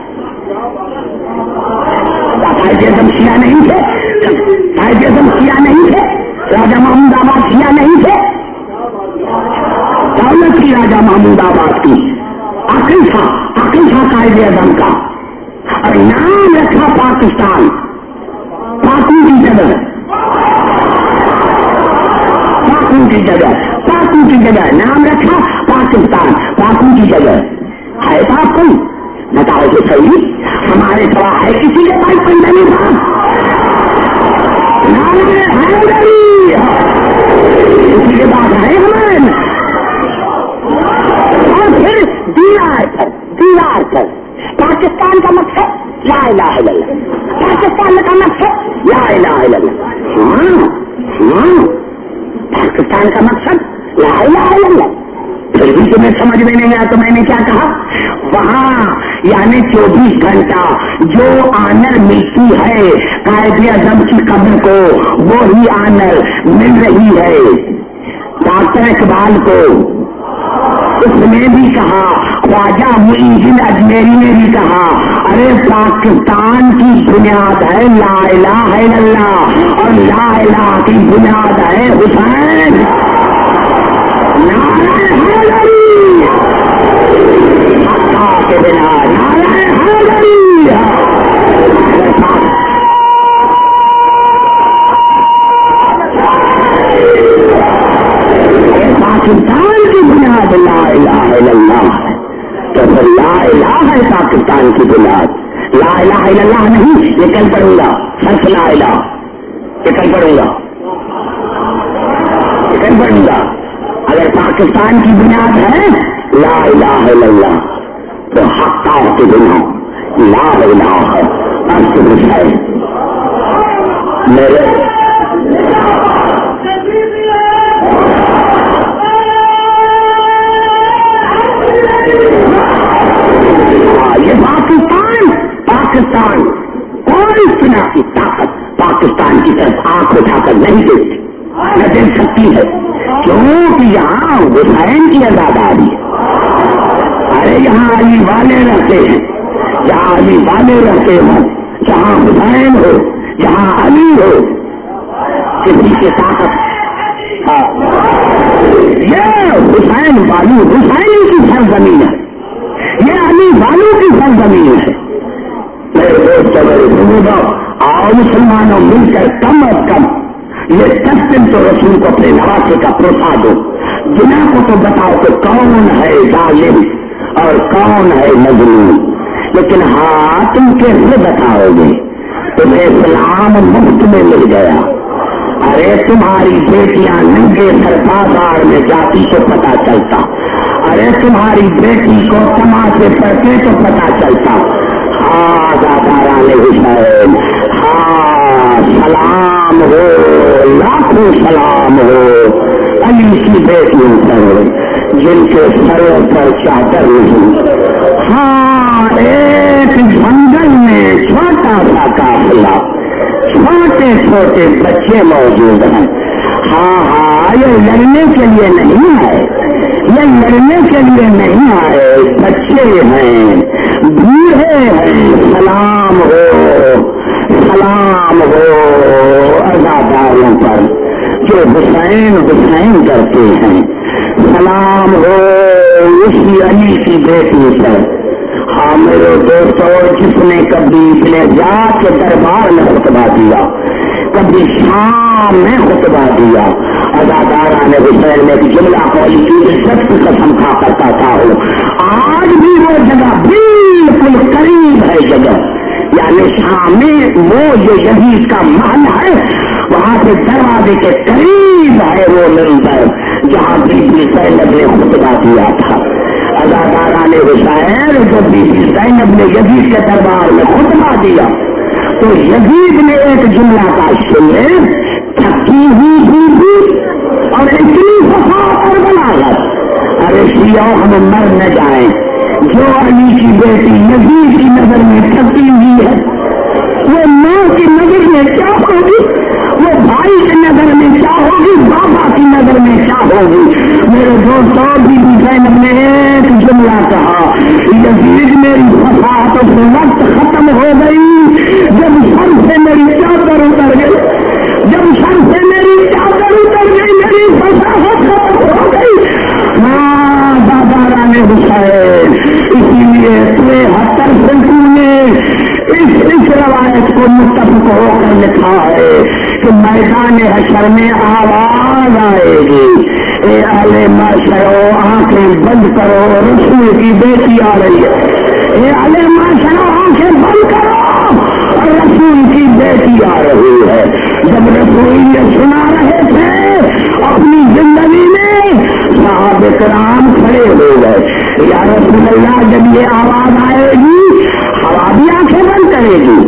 قائد اعظم شیعہ نہیں تھے، راجہ محمود آباد شیعہ نہیں تھے، دولت کی راجہ محمود آباد کی عقل تھا قائد اعظم کا، اور نام رکھا پاکستان، پاکوں کی جگہ نام رکھا پاکستان، پاکوں کی جگہ ہے صاحب کوئی بتاؤ تو صحیح، ہمارے سوا ہے کسی کے پاس پنجابی صاحب، کسی کے پاس ہے ہمارے، اور پھر دیوار پر پاکستان کا مقصد لا الہ الا اللہ، پاکستان کا مقصد لا الہ الا اللہ، ہاں پاکستان کا مقصد لا الہ الا اللہ، پھر بھی تمہیں سمجھ میں نہیں آیا تو میں نے کیا کہا، وہاں یعنی 24 گھنٹہ جو آنر ملتی ہے قائد اعظم کی قبر کو وہی آنر مل رہی ہے ڈاکٹر اقبال کو، اس نے بھی کہا، خواجہ معین الدین اجمیری نے بھی کہا، ارے پاکستان کی بنیاد ہے لا الہ الا اللہ، اور لا الہ کی بنیاد ہے حسین، نعرہ حیدری حقا کے بنا، نعرہ حیدری، پاکستان کی بنیاد لا الہ الا اللہ ہے، تو پھر لا الہ ہے پاکستان کی بنیاد، لا الہ الا اللہ نہیں، یہ کل پڑھوں گا، صرف لا الہ، یہ کل پڑھوں گا، اگر پاکستان کی بنیاد ہے لا الہ الا اللہ تو حقا کے بنا لا الہ ہے، میرے یہ پاکستان کوئی سنا کی طاقت پاکستان کی طرف آنکھ اٹھا کر نہیں دیکھتی، نہ دیکھ سکتی ہے، کیونکہ یہاں حسین کی آزادی ہے، ارے یہاں علی والے رہتے ہیں، جہاں علی والے رہتے ہوں، جہاں حسین ہو، جہاں علی ہو، کسی کی طاقت تھا. یہ حسین والو حسین کی سرزمین ہے, یہ علی والوں کی سرزمین ہے. میرے دوستوں میرے بزرگوں, آؤ مسلمانوں مل کر کم از کم یہ 10 دن تو رسول کو اپنے نواسے کا پروسا دو. دنیا کو تو بتاؤ کہ کون ہے ظالم اور کون ہے مظلوم, لیکن ہاں تم کیسے بتاؤ گے؟ تمہیں اسلام مفت میں مل گیا. ارے تمہاری بیٹیاں ننگے سر بازار میں جاتی تو پتا چلتا, ارے تمہاری بیٹی کو تماشے پڑتے تو پتا چلتا. ہاں داداران حسین, ہاں سلام ہو, لاکھوں سلام ہو علی کی بیٹیوں پر جن کے سروں پر چادر نہیں. ہاں ایک جنگل میں چھوٹا سا قافلہ, چھوٹے چھوٹے بچے موجود ہیں. ہاں ہاں یہ لڑنے کے لیے نہیں آئے, یہ لڑنے کے لیے نہیں آئے, بچے ہیں, بوڑھے ہیں. سلام ہو, سلام ہو عزاداروں پر جو حسین حسین کرتے ہیں. سلام ہو اسی علی کی بیٹی پر. ہاں میرے دوستوں, جس نے کبھی اپنے ذات کے دربار میں خطبہ دیا, کبھی شام میں خطبہ دیا, اداکاران حسین نے جملہ قولی کی عزت کی قسم کھا کرتا تھا. آج بھی وہ جگہ بالکل قریب ہے جگہ, یعنی شام میں وہ جو یزید کا محل ہے وہاں سے دروازے کے قریب ہے وہ منبر جہاں بی بی زینب نے خطبہ دیا تھا. اداکاران حسین جو بی بی زینب نے یزید کے دربار میں خطبہ دیا تو یزید نے ایک جملہ کا سنے, تھکی ہوئی تھی اور اتنی صفات اور بلاغت. ارے شیعوں ہم مر نہ جائیں, جو علی کی بیٹی یزید کی نظر میں تھکی ہوئی ہے وہ ماں کی نظر میں کیا ہوگی, وہ بھائی کی نظر میں کیا ہوگی, بابا کی نظر میں کیا ہوگی. میرے دوستوں بی بی زینب نے ایک جملہ کہا, یزید میری صفات سے وقت ختم ہو گئی جب سر سے میری چادر اتر گئی, جب سر سے میری چادر اتر گئی میری صفات ختم ہو گئی. ہاں داداران حسین, اسی لیے 73 فلکوں نے اس روایت کو متفق ہو کر لکھا ہے کہ میدان حشر میں آواز آئے گی, اے اہل معاشرو آنکھیں بند کرو, رسول کی بیٹی آ رہی ہے. اے اہل معاشرو آنکھیں بند کرو, رسول کی بیٹی آ رہی ہے. جب رسول یہ سنا رہے تھے اپنی زندگی میں صحابہ کرام کھڑے ہو گئے, یا رسول اللہ جب یہ آواز آئے گی ہوا بھی آنکھیں بند کرے گی.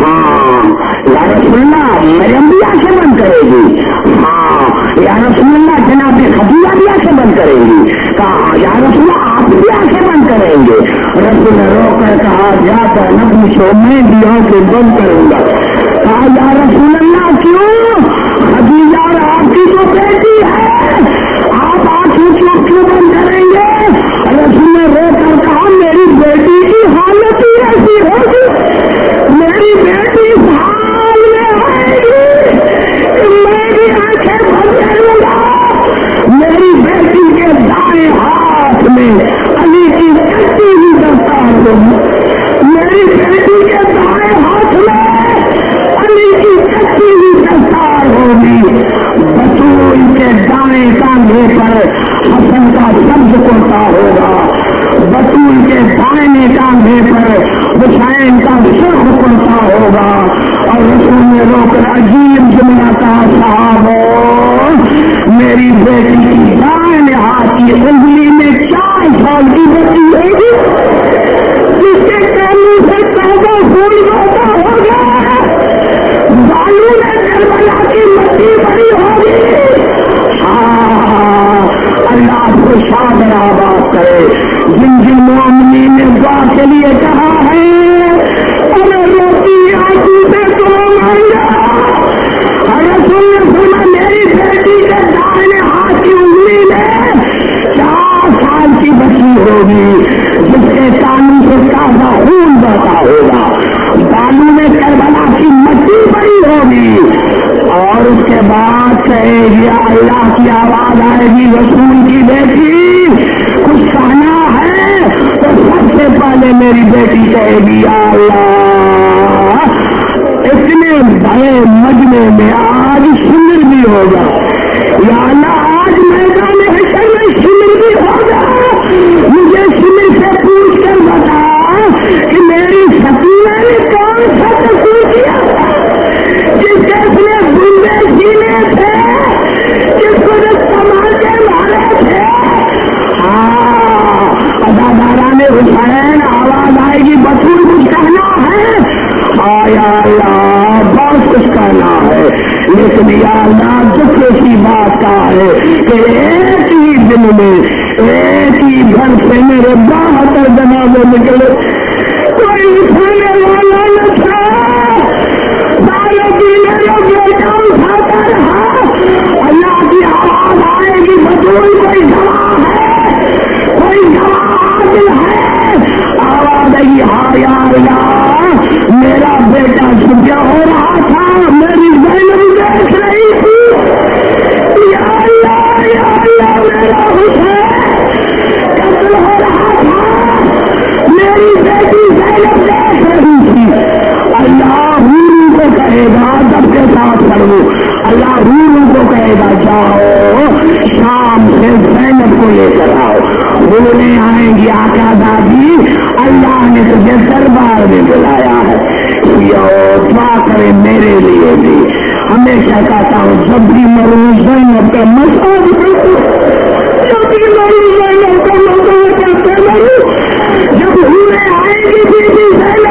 ہاں یا رسول اللہ مریم بھی آنکھیں بند کرے گی. ہاں یا رسول اللہ جناب خدیجہ بھی آنکھیں بند کرے گی. کہا یا رسول اللہ آپ بھی آنکھیں بند کریں گے. رسول نے رو کر کہا جا کر نہ پوچھو, میں بھی آنکھیں بند کروں گا. کہا یا رسول اللہ کیوں؟ خدیجہ آپ کی تو بیٹی ہے, آپ آنکھیں کیوں بند کریں گے؟ رسول نے رو کر کہا میری بیٹی کی حالت ہی ایسی ہوگی, میری بیٹی اس حال میں آئے گی کہ میں بھی آنکھیں بند کروں گا. میری بیٹی کے دائیں ہاتھ میں علی کی کٹی ہوئی دستار ہوگی, میری بیٹی کے دائیں ہاتھ میں علی کی کٹی ہوئی دستار ہوگی. بطول کے دائیں کاندھے پر حسن کا سبز کرتا ہوگا, بطول کے دائیں کاندھے پر حسین کا سرخ کرتا ہوگا. اور رسول نے رو کر عجیب جملہ کا صحابہ, میری بیٹی کی دائیں ہاتھ کی انگلی میں 4 سال کی بچی ہوگی جس کے کانوں سے تازہ خون بہتا ہوگا, بالوں میں کربلا کی مٹی بڑی ہوگی. ہاں اللہ کو شاد آباد کرے. جن مومنین نے دعا کے لیے کہا ہے انہیں روٹی آنکھوں سے تو مانگا, رسول نے سنا میری بیٹی کے دائیں ہاتھ کی انگلی میں 4 سال کی بچی ہوگی جس کے کانوں سے تازہ خون بہتا ہوگا, بالوں میں کربلا کی مٹی بڑی ہوگی. اور اس کے بعد کہے گی اللہ کی آواز آئے گی رسول کی بیٹی کچھ کہنا ہے تو سب سے پہلے میری بیٹی کہے گی یا اللہ اتنے بڑے مجمع میں آج شمر بھی ہوگا، یا اللہ آج میدان حشر میں شمر بھی ہوگا، مجھے شمر سے پوچھ کر بتا کہ میری سکینہ نے کون سا قصور کیا تھا جس کے اس نے بندے سینے تھے، جس کو جو تماچے مارے تھے۔ ہاں اداداران حسین آواز آئے گی بطول کچھ کہنا ہے، یا اللہ بہت کچھ کہنا ہے، لیکن یا اللہ دکھ کی بات کا ہے کہ ایک ہی دن میں ایک ہی گھر سے میرے 72 جنازے نکلے، کوئی اٹھانے والا نہ تھا، سارے دن میرا بیٹا اٹھاتا رہا۔ اللہ کی آواز آئے گی بطول کوئی گواہ ہے، کوئی گواہ عادل ہے، آواز آئے گی ہاں یا اللہ میرا بیٹا چھپیا ہو رہا تھا، میری زینب دیکھ رہی تھی، یا اللہ میرا حسین قتل ہو رہا تھا، میری بیٹی زینب دیکھ رہی تھی۔ اللہ حوروں کو کہے گا سب کے ساتھ پڑھو، اللہ حوروں کو کہے گا جاؤ شام سے زینب کو لے کر آؤ، حوریں آئیں گی آقا دادی اللہ نے تجھے دربار میں بلایا ہے، دعا کرے میرے لیے بھی۔ ہمیشہ کہتا ہوں جب بھی مروں زینب کا مساج کرو، جب بھی مروں زینب کا مساج کرتے مروں، جب حوریں آئیں گی بی بی زینب